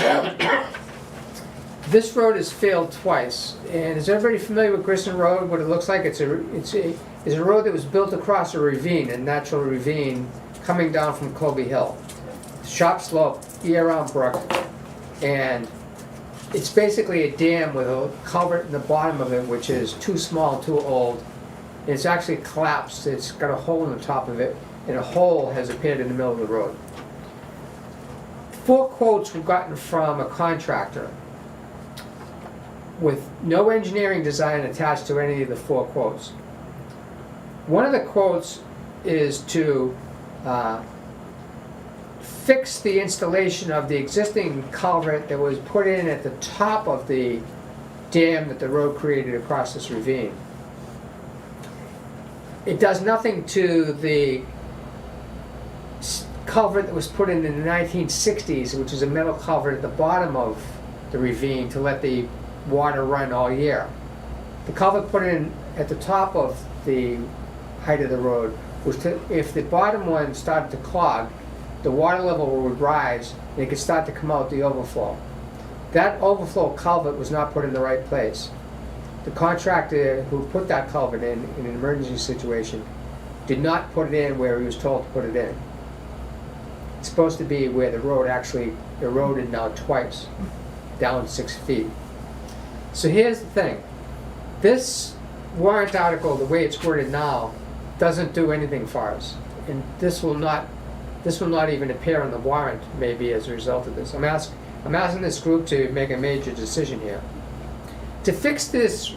This road has failed twice, and is everybody familiar with Grissom Road? What it looks like? It's a road that was built across a ravine, a natural ravine, coming down from Colby Hill. Sharp slope, year-round brook, and it's basically a dam with a culvert in the bottom of it, which is too small, too old. And it's actually collapsed. It's got a hole in the top of it, and a hole has appeared in the middle of the road. 4 quotes were gotten from a contractor with no engineering design attached to any of the 4 quotes. One of the quotes is to fix the installation of the existing culvert that was put in at the top of the dam that the road created across this ravine. It does nothing to the culvert that was put in the 1960s, which is a metal culvert at the bottom of the ravine to let the water run all year. The culvert put in at the top of the height of the road was to, if the bottom one started to clog, the water level would rise and it could start to come out the overflow. That overflow culvert was not put in the right place. The contractor who put that culvert in an emergency situation, did not put it in where he was told to put it in. It's supposed to be where the road actually eroded now twice, down 6 feet. So here's the thing. This warrant article, the way it's worded now, doesn't do anything for us. And this will not even appear on the warrant, maybe as a result of this. I'm asking this group to make a major decision here. To fix this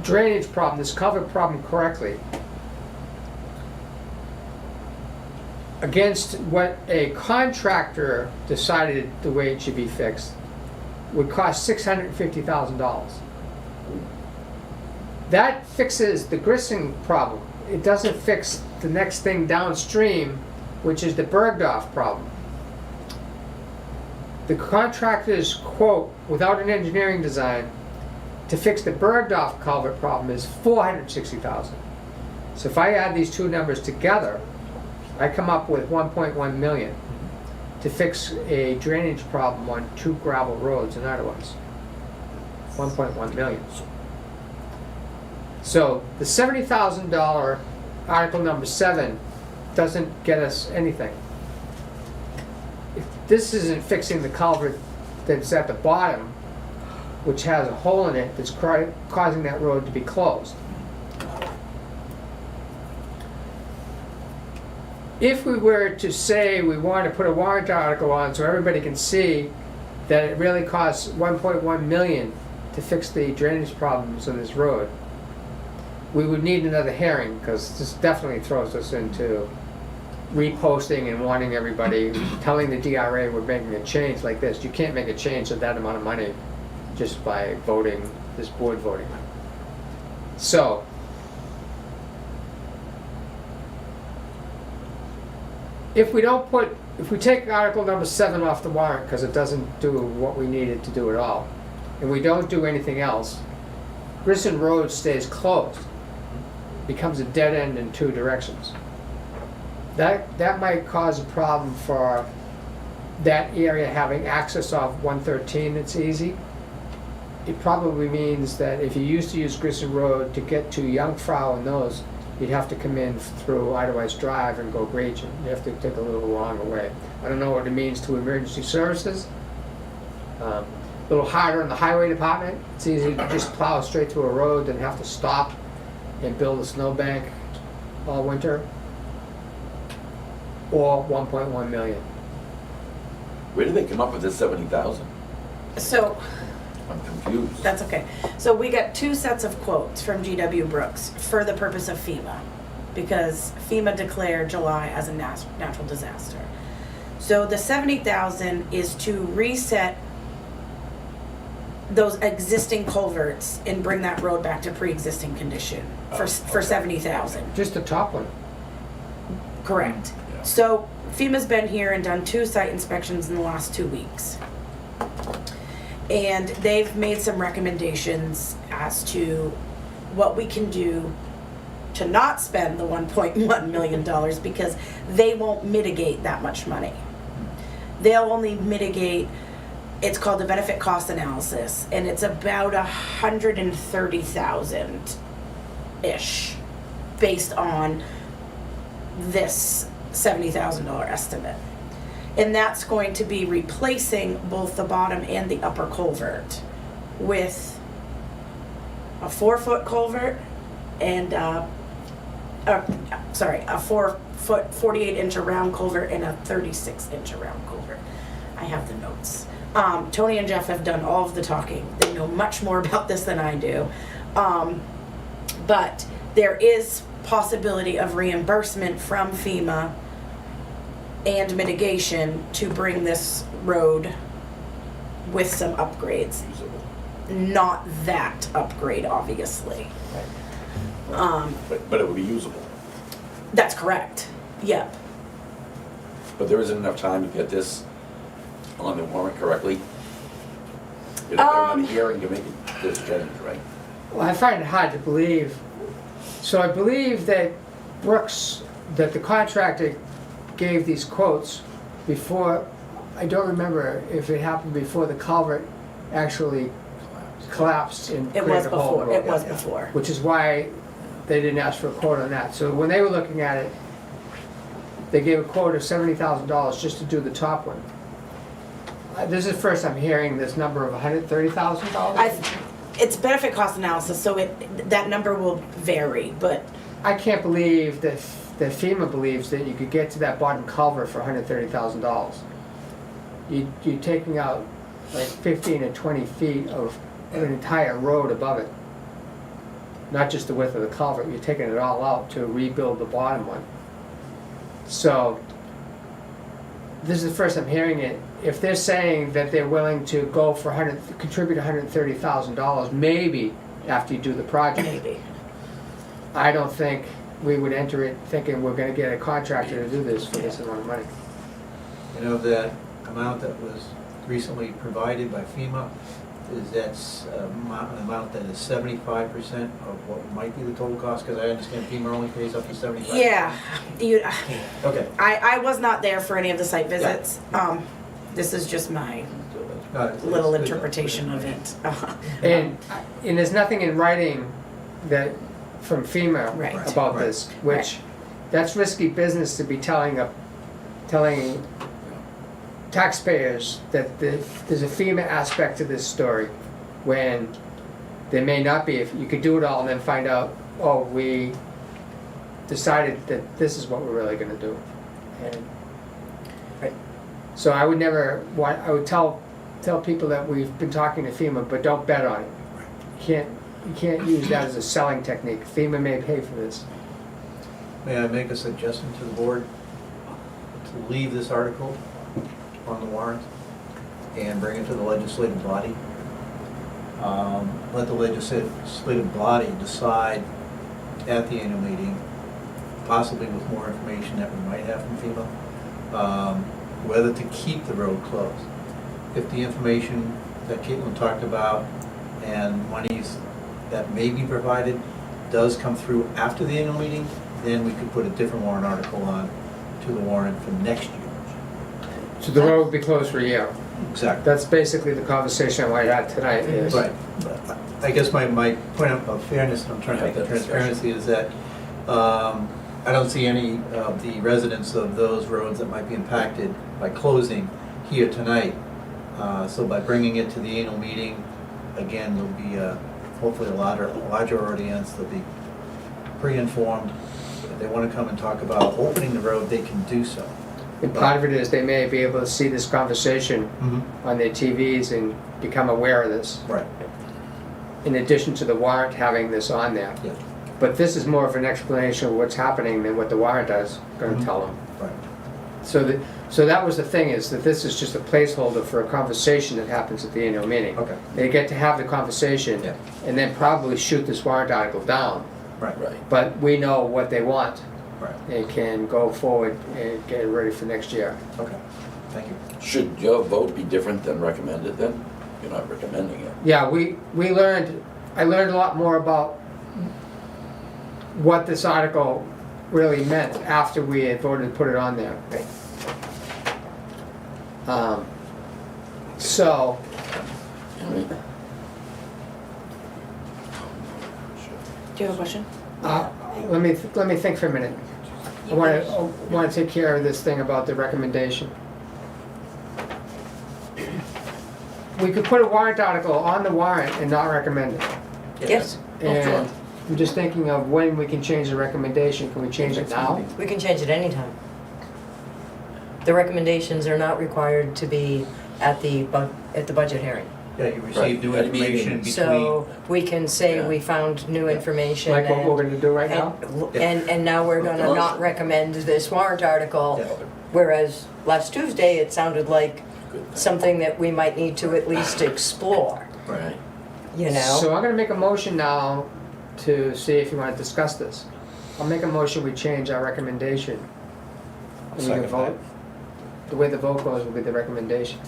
drainage problem, this culvert problem correctly, against what a contractor decided the way it should be fixed, would cost $650,000. That fixes the Grissom problem. It doesn't fix the next thing downstream, which is the Bergdorf problem. The contractor's quote, without an engineering design, to fix the Bergdorf culvert problem is $460,000. So if I add these two numbers together, I come up with 1.1 million to fix a drainage problem on 2 gravel roads in Ottawas. 1.1 million. So the $70,000 Article number 7 doesn't get us anything. If this isn't fixing the culvert that's at the bottom, which has a hole in it that's causing that road to be closed. If we were to say we want to put a warrant article on so everybody can see that it really costs 1.1 million to fix the drainage problems on this road, we would need another hearing, because this definitely throws us into reposting and wanting everybody, telling the DRA we're making a change like this. You can't make a change of that amount of money just by voting, this board voting. So, if we take Article number 7 off the warrant because it doesn't do what we need it to do at all, and we don't do anything else, Grissom Road stays closed. Becomes a dead end in 2 directions. That might cause a problem for that area having access off 113 that's easy. It probably means that if you used to use Grissom Road to get to Jungfrau and those, you'd have to come in through Idlewice Drive and go Gretchen. You have to take a little longer way. I don't know what it means to emergency services. A little harder on the highway department. It's easy to just plow straight through a road than have to stop and build a snowbank all winter. Or 1.1 million. Where did they come up with this 70,000? So, I'm confused. that's okay. So we got 2 sets of quotes from GW Brooks for the purpose of FEMA, because FEMA declared July as a natural disaster. So the 70,000 is to reset those existing culverts and bring that road back to pre-existing condition for 70,000. Just the top one. Correct. So FEMA's been here and done 2 site inspections in the last 2 weeks. And they've made some recommendations as to what we can do to not spend the $1.1 million, because they won't mitigate that much money. They'll only mitigate, it's called the benefit cost analysis, and it's about 130,000-ish based on this $70,000 estimate. And that's going to be replacing both the bottom and the upper culvert with a 4-foot culvert and a 4-foot 48-inch around culvert and a 36-inch around culvert. I have the notes. Tony and Jeff have done all of the talking. They know much more about this than I do. But there is possibility of reimbursement from FEMA and mitigation to bring this road with some upgrades. Not that upgrade, obviously. But it would be usable. That's correct. Yep. But there isn't enough time to get this on the warrant correctly? You're not going to hearing to make this change, right? Well, I find it hard to believe. So I believe that that the contractor gave these quotes before, I don't remember if it happened before the culvert actually collapsed and It was created a hole in the before. It road. was before. Which is why they didn't ask for a quote on that. So when they were looking at it, they gave a quote of $70,000 just to do the top one. This is the first I'm hearing this number of $130,000. It's benefit cost analysis, so that number will vary, but I can't believe that FEMA believes that you could get to that bottom culvert for $130,000. You're taking out like 15 or 20 feet of an entire road above it. Not just the width of the culvert, you're taking it all out to rebuild the bottom one. So, this is the first I'm hearing it. If they're saying that they're willing to go for contribute $130,000, maybe after you do the project. maybe. I don't think we would enter it thinking we're gonna get a contractor to do this for this amount of money. You know, that amount that was recently provided by FEMA, is that's an amount that is 75% of what might be the total cost? Because I understand FEMA only pays up to 75%. Yeah, Okay. I was not there for any of the site visits. This is just my It's little good. interpretation of it. And there's nothing in writing that, from FEMA Right. about Right. this, which, that's risky business to be telling taxpayers that there's a FEMA aspect to this story, when there may not be. If you could do it all and then find out, oh, we decided that this is what we're really gonna do. And Right. so I would never want, I would tell people that we've been talking to FEMA, but don't bet on it. You can't use that as a selling technique. FEMA may pay for this. May I make a suggestion to the board to leave this article on the warrant and bring it to the legislative body? Let the legislative body decide at the annual meeting, possibly with more information that we might have from FEMA, whether to keep the road closed. If the information that Caitlin talked about and monies that may be provided does come through after the annual meeting, then we could put a different warrant article on to the warrant for next year. So the road will be closed for a year. Exactly. That's basically the conversation I had tonight is. Right. But I guess my point of fairness, I'm trying to make the transparency, is that I don't see any of the residents of those roads that might be impacted by closing here tonight. So by bringing it to the annual meeting, again, there'll be hopefully a larger audience. They'll be pre-informed. If they want to come and talk about opening the road, they can do so. And part of it is they may be able to see this conversation on their TVs and become aware of this, Right. in addition to the warrant having this on there. Yeah. But this is more of an explanation of what's happening than what the warrant is gonna tell them. Right. So that was the thing, is that this is just a placeholder for a conversation that happens at the annual meeting. Okay. They get to have the conversation Yeah. and then probably shoot this warrant article down. Right. Right. But we know what they want Right. and can go forward and get ready for next year. Okay. Thank you. Should your vote be different than recommended then? You're not recommending it. Yeah, I learned a lot more about what this article really meant after we had voted to put it on there. So, Do you have a question? let me think for a minute. I wanna take care of this thing about the recommendation. We could put a warrant article on the warrant and not recommend it. Yes, And I'm just thinking of when we can change the recommendation. Can we change it now? we can change it anytime. The recommendations are not required to be at the budget hearing. Yeah, you received new Right. information between. So we can say Yeah. we found new information Like what and- we're gonna do right now? And now we're gonna not recommend this warrant article, Yeah. whereas last Tuesday, it sounded like Good thing. something that we might need to at least explore, Right. you know? So I'm gonna make a motion now to see if you wanna discuss this. I'll make a motion, we change our recommendation. I'll And we can second vote. The way the vote goes will be the recommendation.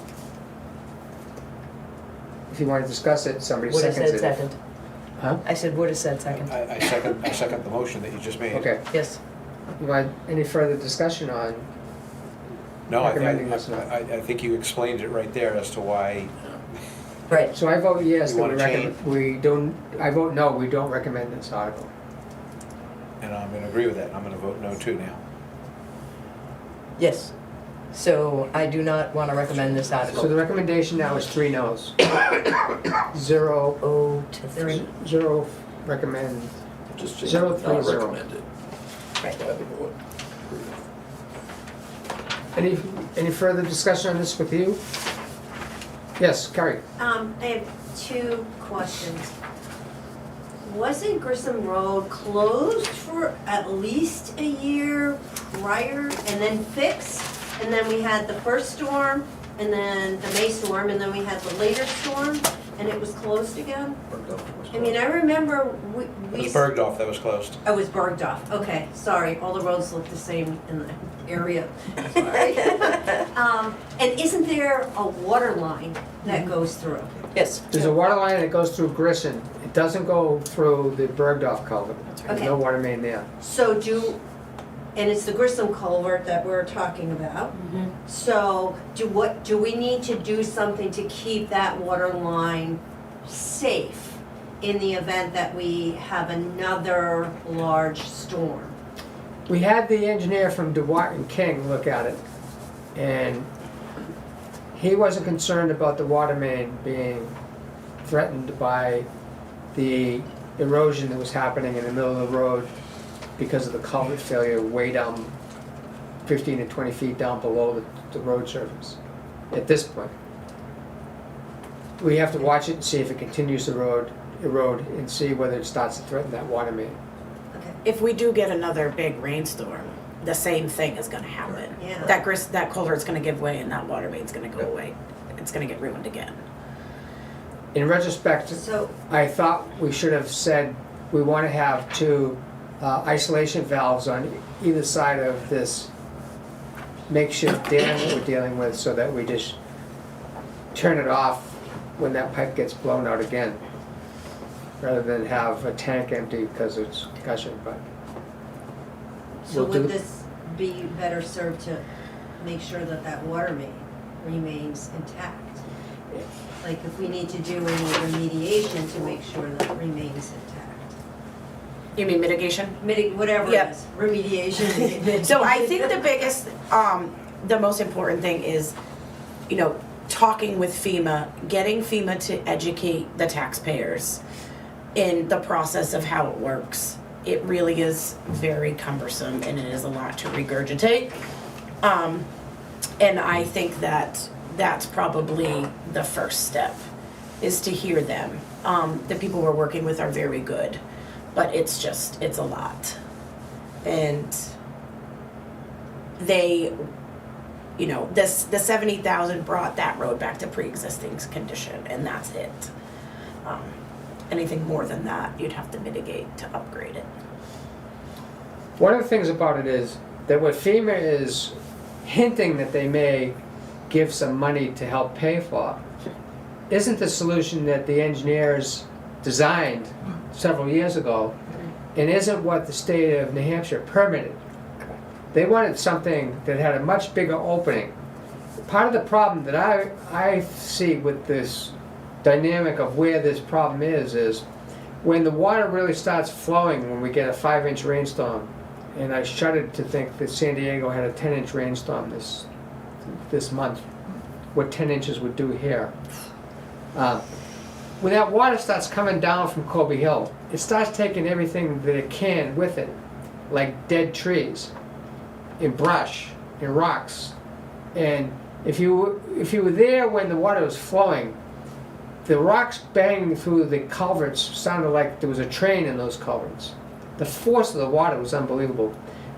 If you wanna discuss it, somebody Would have seconds said it. second. Huh? I said would have said second. I second the motion that you just made. Okay, Yes. you want any further discussion on, No, Recommending this now. I think you explained it right there as to why. Right. so I vote yes, You that wanna I vote no, we don't recommend this article. And I'm gonna agree with that, I'm gonna vote no too now. Yes. So I do not want to recommend this So the article. recommendation now is 3 no's. 0, 0 to 3. 0 recommend. Just change it, 0, not 3, 0. recommended Right. by the board. Any further discussion on this with you? Yes, Carrie? I have 2 questions. Wasn't Grissom Road closed for at least a year prior and then fixed? And then we had the first storm, and then the May storm, and then we had the later storm, and it was closed again? I mean, I remember we. It was Bergdorf that was closed. Oh, it was Bergdorf, okay, sorry, all the roads look the same in the area, sorry. And isn't there a water line that goes through? Yes. There's a water line that goes through Grissom. It doesn't go through the Bergdorf culvert. There's Okay. no water main there. So and it's the Grissom culvert that we're talking about. So do we need to do something to keep that water line safe in the event that we have another large storm? We had the engineer from DeWatt and King look at it, and he wasn't concerned about the water main being threatened by the erosion that was happening in the middle of the road because of the culvert failure way down 15 to 20 feet down below the road surface at this point. We have to watch it and see if it continues to erode and see whether it starts to threaten that water main. Okay. If we do get another big rainstorm, the same thing is gonna happen. Yeah. That culvert's gonna give way and that water main's gonna go away. It's gonna get ruined again. In retrospect, So, I thought we should have said we want to have 2 isolation valves on either side of this makeshift dam that we're dealing with, so that we just turn it off when that pipe gets blown out again, rather than have a tank empty because it's gushing. But so we'll do- would this be better served to make sure that that water main remains intact? Like if we need to do any remediation to make sure that it remains intact? You mean mitigation? Whatever it Yep. is, remediation. So I think the biggest, the most important thing is, talking with FEMA, getting FEMA to educate the taxpayers in the process of how it works. It really is very cumbersome and it is a lot to regurgitate. And I think that that's probably the first step, is to hear them. The people we're working with are very good, but it's a lot. And they, the 70,000 brought that road back to pre-existing condition, and that's it. Anything more than that, you'd have to mitigate to upgrade it. one of the things about it is that what FEMA is hinting that they may give some money to help pay for isn't the solution that the engineers designed several years ago, and isn't what the state of New Hampshire permitted. They wanted something that had a much bigger opening. Part of the problem that I see with this dynamic of where this problem is when the water really starts flowing when we get a 5-inch rainstorm, and I shuddered to think that San Diego had a 10-inch rainstorm this month, what 10 inches would do here. When that water starts coming down from Colby Hill, it starts taking everything that it can with it, like dead trees, and brush, and rocks. And if you were there when the water was flowing, the rocks banging through the culverts sounded like there was a train in those culverts. The force of the water was unbelievable.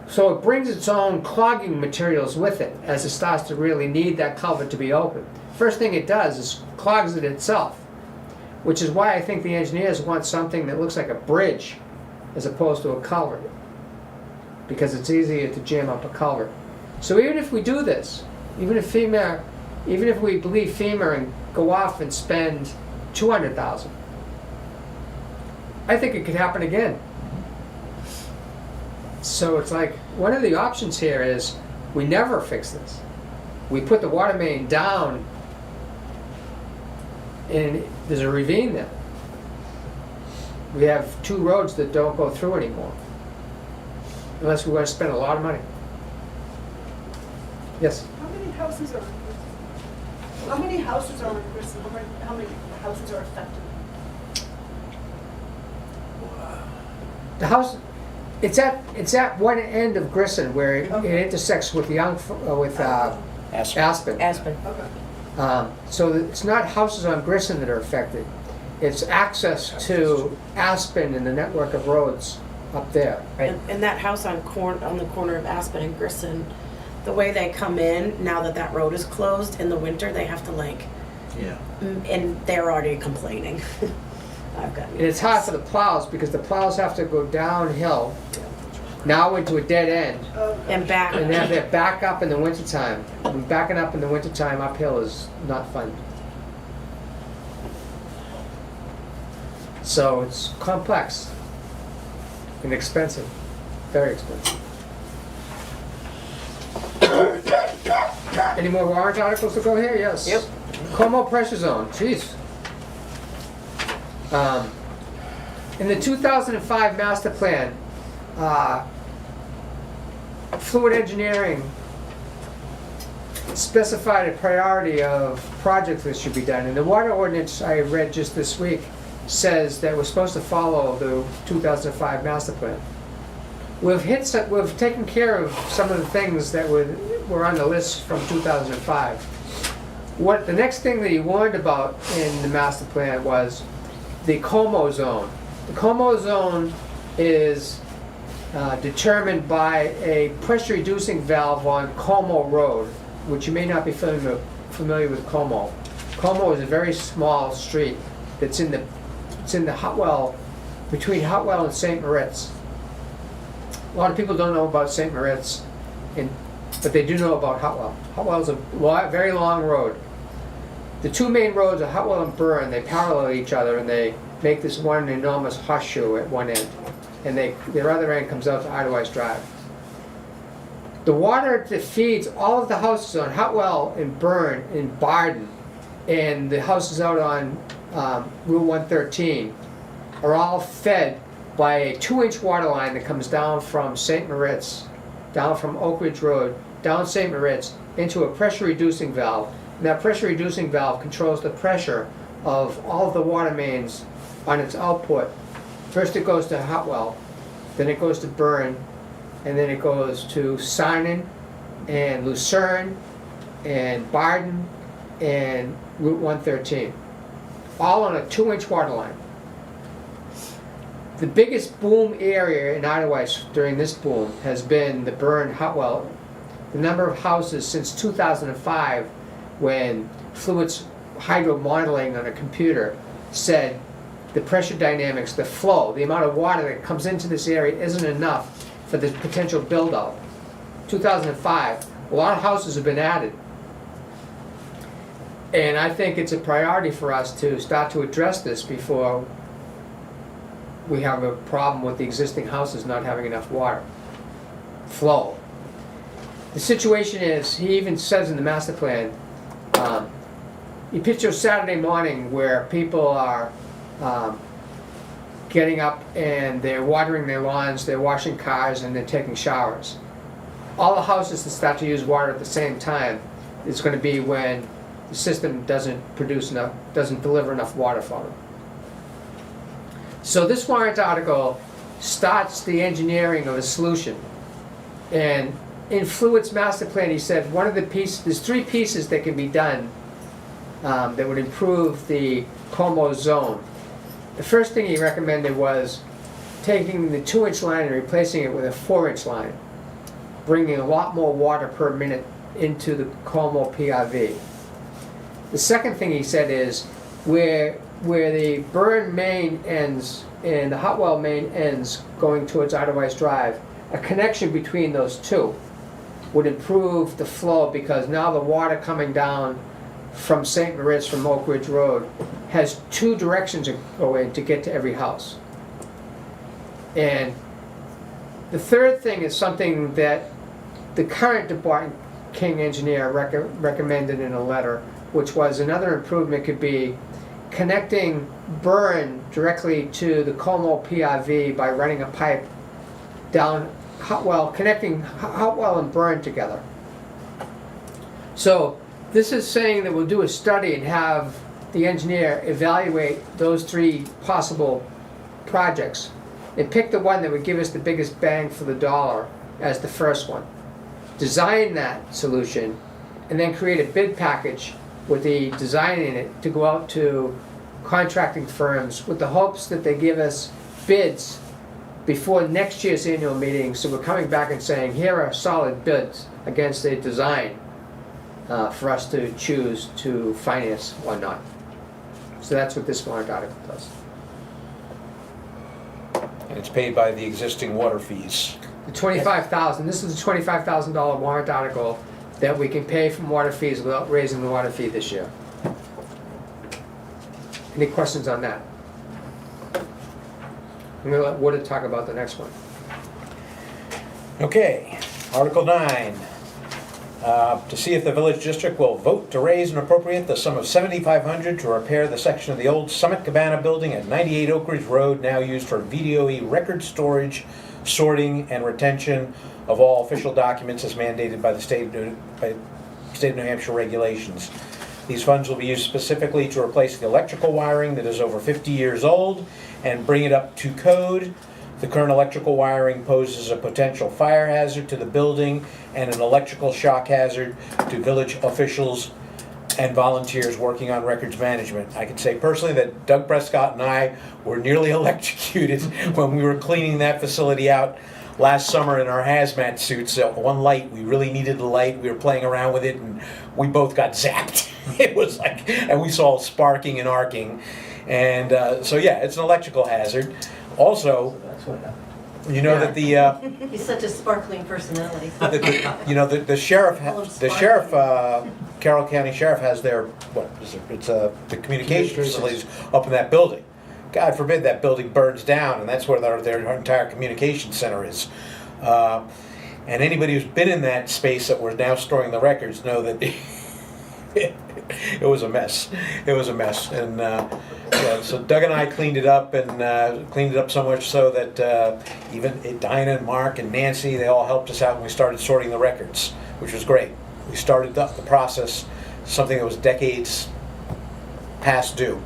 So it brings its own clogging materials with it as it starts to really need that culvert to be open. First thing it does is clogs it itself, which is why I think the engineers want something that looks like a bridge as opposed to a culvert, because it's easier to jam up a culvert. So even if we do this, even if we believe FEMA and go off and spend $200,000, I think it could happen again. So it's like, one of the options here is we never fix this. We put the water main down and there's a ravine there. We have 2 roads that don't go through anymore, unless we want to spend a lot of money. Yes. How many houses are in Grissom? How many houses are in Grissom? How many houses are affected? The house, it's at one end of Grissom where it intersects with Aspen. Aspen. Okay. So it's not houses on Grissom that are affected. It's access to Aspen and the network of roads up there. Right. And that house on the corner of Aspen and Grissom, the way they come in, now that that road is closed, in the winter, they have to Yeah. and they're already complaining. I've got. And it's hard for the plows because the plows have to go downhill, now into a dead end, Okay. And back. and they have to back up in the wintertime. And backing up in the wintertime uphill is not fun. So it's complex and expensive, very expensive. Any more warrant articles to go here? Yes. Yep. Como pressure zone, jeez. In the 2005 master plan, fluid engineering specified a priority of projects that should be done. And the water ordinance I read just this week says that we're supposed to follow the 2005 master plan. We've taken care of some of the things that were on the list from 2005. What the next thing that he warned about in the master plan was the Como zone. The Como zone is determined by a pressure reducing valve on Como Road, which you may not be familiar with Como. Como is a very small street that's in the Hutwell, between Hutwell and St. Moritz. A lot of people don't know about St. Moritz, but they do know about Hutwell. Hutwell's a very long road. The two main roads are Hutwell and Burn. They parallel each other and they make this one enormous horseshoe at one end. And their other end comes out to Idlewild Drive. The water that feeds all of the houses on Hutwell and Burn and Barden and the houses out on Route 113 are all fed by a 2-inch water line that comes down from St. Moritz, down from Oak Ridge Road, down St. Moritz, into a pressure reducing valve. And that pressure reducing valve controls the pressure of all of the water mains on its output. First it goes to Hutwell, then it goes to Burn, and then it goes to Sinan and Lucerne and Barden and Route 113. All on a 2-inch water line. The biggest boom area in Idlewild during this boom has been the Burn Hutwell. The number of houses since 2005, when Fluid's hydro modeling on a computer said the pressure dynamics, the flow, the amount of water that comes into this area isn't enough for the potential build-out. 2005, a lot of houses have been added. And I think it's a priority for us to start to address this before we have a problem with the existing houses not having enough water flow. The situation is, he even says in the master plan, you picture Saturday morning where people are getting up and they're watering their lawns, they're washing cars, and they're taking showers. All the houses that start to use water at the same time is going to be when the system doesn't deliver enough water for them. So this warrant article starts the engineering of a solution. And in Fluid's master plan, he said one of the pieces, there's 3 pieces that can be done that would improve the Como zone. The first thing he recommended was taking the 2-inch line and replacing it with a 4-inch line, bringing a lot more water per minute into the Como PRV. The second thing he said is where the Burn main ends and the Hutwell main ends going towards Idlewild Drive, a connection between those two would improve the flow, because now the water coming down from St. Moritz, from Oak Ridge Road, has 2 directions to go in to get to every house. And the third thing is something that the current DuBois King engineer recommended in a letter, which was another improvement could be connecting Burn directly to the Como PRV by running a pipe down Hutwell, connecting Hutwell and Burn together. So this is saying that we'll do a study and have the engineer evaluate those 3 possible projects and pick the one that would give us the biggest bang for the dollar as the first one. Design that solution and then create a bid package with the design in it to go out to contracting firms with the hopes that they give us bids before next year's annual meeting, so we're coming back and saying, here are solid bids against a design for us to choose to finance or not. So that's what this warrant article does. And it's paid by the existing water fees. The $25,000, this is a $25,000 warrant article that we can pay from water fees without raising the water fee this year. Any questions on that? I'm gonna let Woodard talk about the next one. Okay, Article 9. To see if the village district will vote to raise and appropriate the sum of $7,500 to repair the section of the old Summit Cabana building at 98 Oak Ridge Road, now used for VDOE record storage, sorting, and retention of all official documents as mandated by the state of New Hampshire regulations. These funds will be used specifically to replace the electrical wiring that is over 50 years old and bring it up to code. The current electrical wiring poses a potential fire hazard to the building and an electrical shock hazard to village officials and volunteers working on records management. I can say personally that Doug Prescott and I were nearly electrocuted when we were cleaning that facility out last summer in our hazmat suits. One light, we really needed the light. We were playing around with it and we both got zapped. It was like, and we saw sparking and arcing. And so yeah, it's an electrical hazard. Also, you know that the He's such a sparkling personality. the sheriff, Carroll County Sheriff has their, what is it? It's the communication facilities up in that building. God forbid that building burns down, and that's where their entire communication center is. And anybody who's been in that space that we're now storing the records know that it was a mess. It was a mess, and yeah, so Doug and I cleaned it up, and cleaned it up so much so that even Dinah and Mark and Nancy, they all helped us out, and we started sorting the records, which was great. We started the process, something that was decades past due.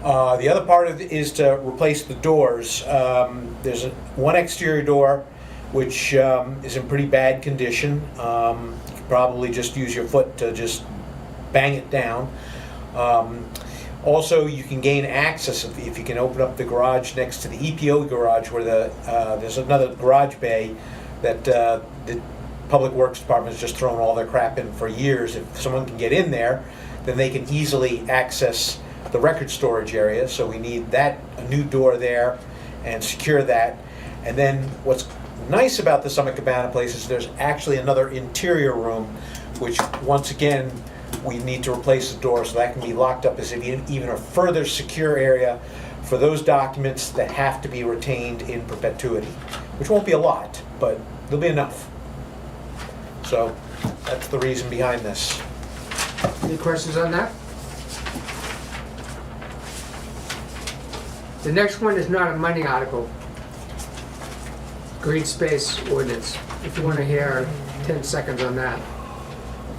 The other part of it is to replace the doors. There's one exterior door which is in pretty bad condition. You could probably just use your foot to just bang it down. Also, you can gain access if you can open up the garage next to the EPO garage, where there's another garage bay that the Public Works Department has just thrown all their crap in for years. If someone can get in there, then they can easily access the record storage area. So we need a new door there and secure that. And then what's nice about the Summit Cabana place is there's actually another interior room, which once again we need to replace the door, so that can be locked up as even a further secure area for those documents that have to be retained in perpetuity, which won't be a lot, but there'll be enough. So that's the reason behind this. Any questions on that? The next one is not a money article. Green space ordinance, if you want to hear 10 seconds on that.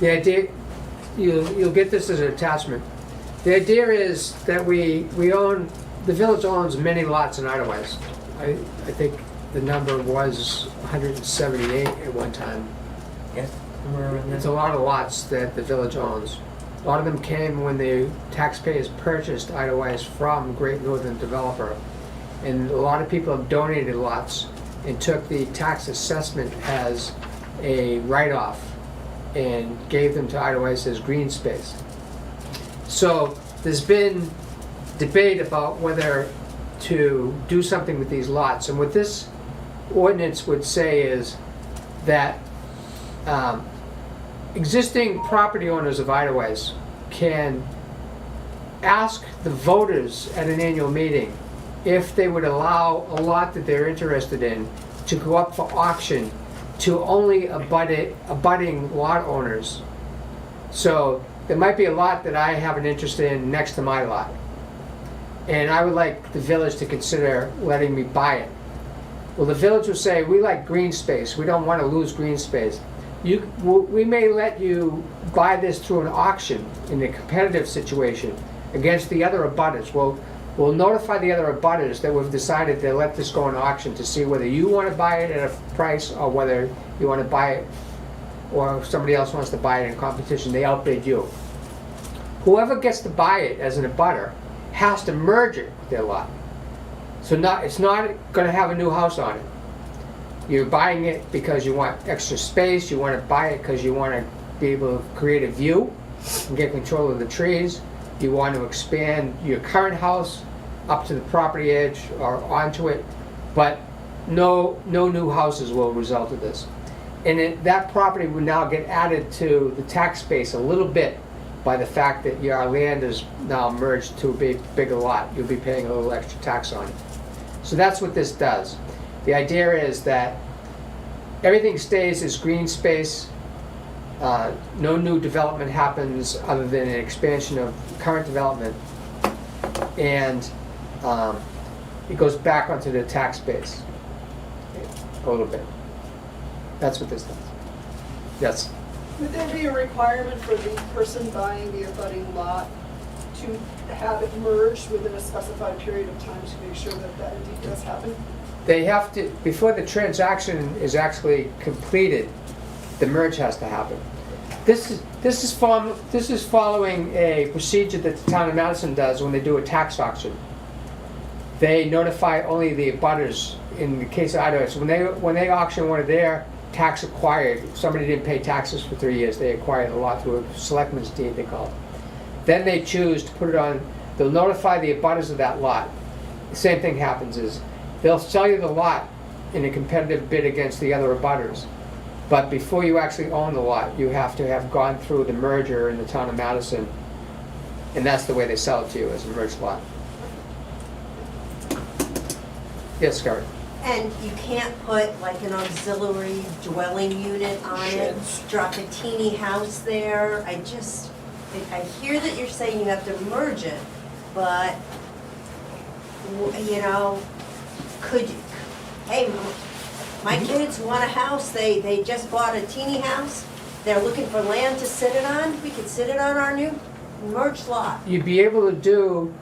The idea, you'll get this as an attachment. The idea is that the village owns many lots in Idleways. I think the number was 178 at one time. Yeah. It's a lot of lots that the village owns. A lot of them came when the taxpayers purchased Idleways from Great Northern Developer. And a lot of people have donated lots and took the tax assessment as a write-off and gave them to Idleways as green space. So there's been debate about whether to do something with these lots. And what this ordinance would say is that existing property owners of Idleways can ask the voters at an annual meeting if they would allow a lot that they're interested in to go up for auction to only abutting lot owners. So there might be a lot that I have an interest in next to my lot, and I would like the village to consider letting me buy it. Well, the village will say, we like green space, we don't want to lose green space. We may let you buy this through an auction in a competitive situation against the other abutters. We'll notify the other abutters that we've decided to let this go in auction to see whether you want to buy it at a price or whether you want to buy it or if somebody else wants to buy it in competition, they outbid you. Whoever gets to buy it as an abutter has to merge it with their lot. So it's not going to have a new house on it. You're buying it because you want extra space, you want to buy it because you want to be able to create a view and get control of the trees. You want to expand your current house up to the property edge or onto it, but no new houses will result of this. And that property would now get added to the tax base a little bit by the fact that your land is now merged to a bigger lot. You'll be paying a little extra tax on it. So that's what this does. The idea is that everything stays as green space. No new development happens other than an expansion of current development. And it goes back onto the tax base a little bit. That's what this does. Yes? Would there be a requirement for the person buying the abutting lot to have it merged within a specified period of time to make sure that that indeed does happen? They have to, before the transaction is actually completed, the merge has to happen. This is following a procedure that the town of Madison does when they do a tax auction. They notify only the abutters in the case of Idaho. So when they auction one of their tax acquired, if somebody didn't pay taxes for 3 years, they acquired the lot through a selectman's deed, they call it. Then they choose to put it on, they'll notify the abutters of that lot. The same thing happens is, they'll sell you the lot in a competitive bid against the other abutters. But before you actually own the lot, you have to have gone through the merger in the town of Madison. And that's the way they sell it to you, as a merged lot. Yes, Scott? And you can't put like an auxiliary dwelling unit on it, Sheds. drop a teeny house there. I hear that you're saying you have to merge it, but, you know, could you, hey, my kids want a house, they just bought a teeny house, they're looking for land to sit it on, we could sit it on our new merged lot. You'd be able to do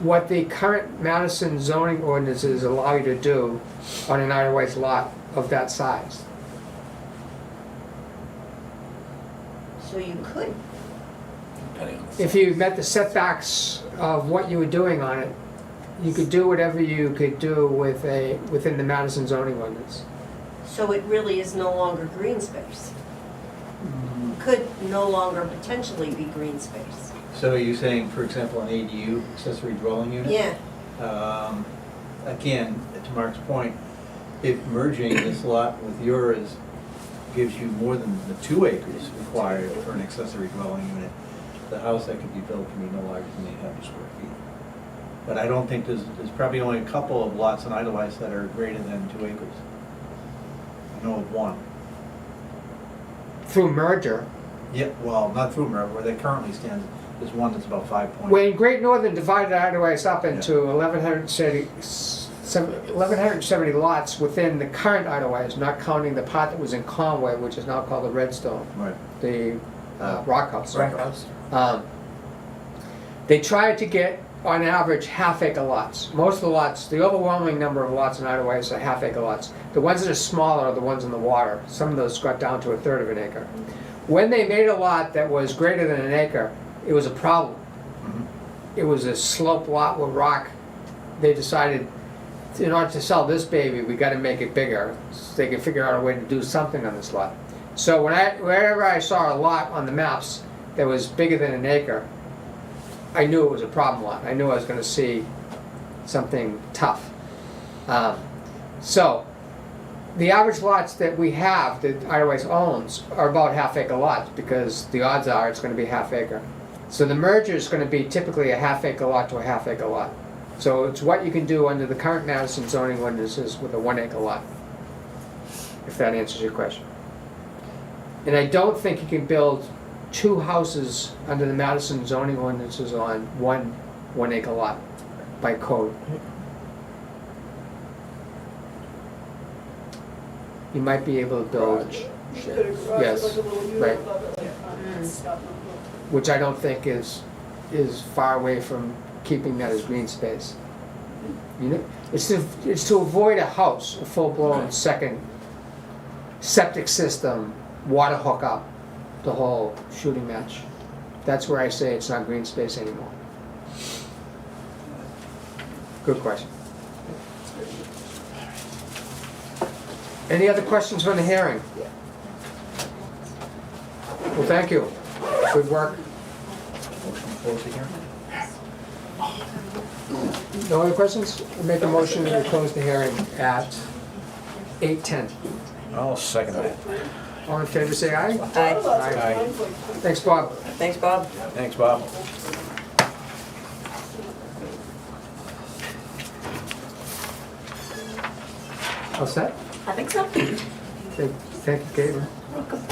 what the current Madison zoning ordinances allow you to do on an otherwise lot of that size. So you could. Depending on the If you met the setbacks of what you were doing on it, you could do whatever you could do within the Madison zoning ordinance. So it really is no longer green space. Could no longer potentially be green space. So are you saying, for example, an ADU, accessory dwelling unit? Yeah, Again, to Mark's point, if merging this lot with yours gives you more than the 2 acres required for an accessory dwelling unit, the house that could be built can be no larger than 800 square feet. But I don't think there's probably only a couple of lots in Edelweiss that are greater than 2 acres. I know of one. Through merger, Yeah, well, not through merger, where they currently stand, there's one that's about 5 point. when Great Northern divided Idaho up into 1,170 lots within the current Idaho, not counting the part that was in Conway, which is now called the Redstone, Right. the Rock House. Rock House. They tried to get, on average, half-acre lots. Most of the lots, the overwhelming number of lots in Idaho are half-acre lots. The ones that are smaller are the ones in the water. Some of those got down to 1/3 of an acre. When they made a lot that was greater than an acre, it was a problem. It was a slope lot with rock. They decided, in order to sell this baby, we got to make it bigger, so they could figure out a way to do something on this lot. So wherever I saw a lot on the maps that was bigger than an acre, I knew it was a problem lot. I knew I was going to see something tough. So the average lots that we have, that Idaho owns, are about half-acre lots because the odds are it's going to be half-acre. So the merger is going to be typically a half-acre lot to a half-acre lot. So it's what you can do under the current Madison zoning ordinances with a 1 acre lot, if that answers your question. And I don't think you can build 2 houses under the Madison zoning ordinances on one 1 acre lot by code. You might be able to build Garage. You could have garage Yes, with like a little unit right. above it, like, stuff. which I don't think is far away from keeping that as green space. You know, it's to avoid a house, a full-blown Right. second septic system, water hookup, the whole shooting match. That's where I say it's not green space anymore. Good question. Any other questions from the hearing? Well, thank you. Good work. Motion to close the hearing? No other questions? We'll make a motion to close the hearing at 8:10. I'll second that. All in favor, say aye. Aye. Aye. Thanks, Bob. Thanks, Bob. Thanks, Bob. All set? I think so. Thank you, Caitlin.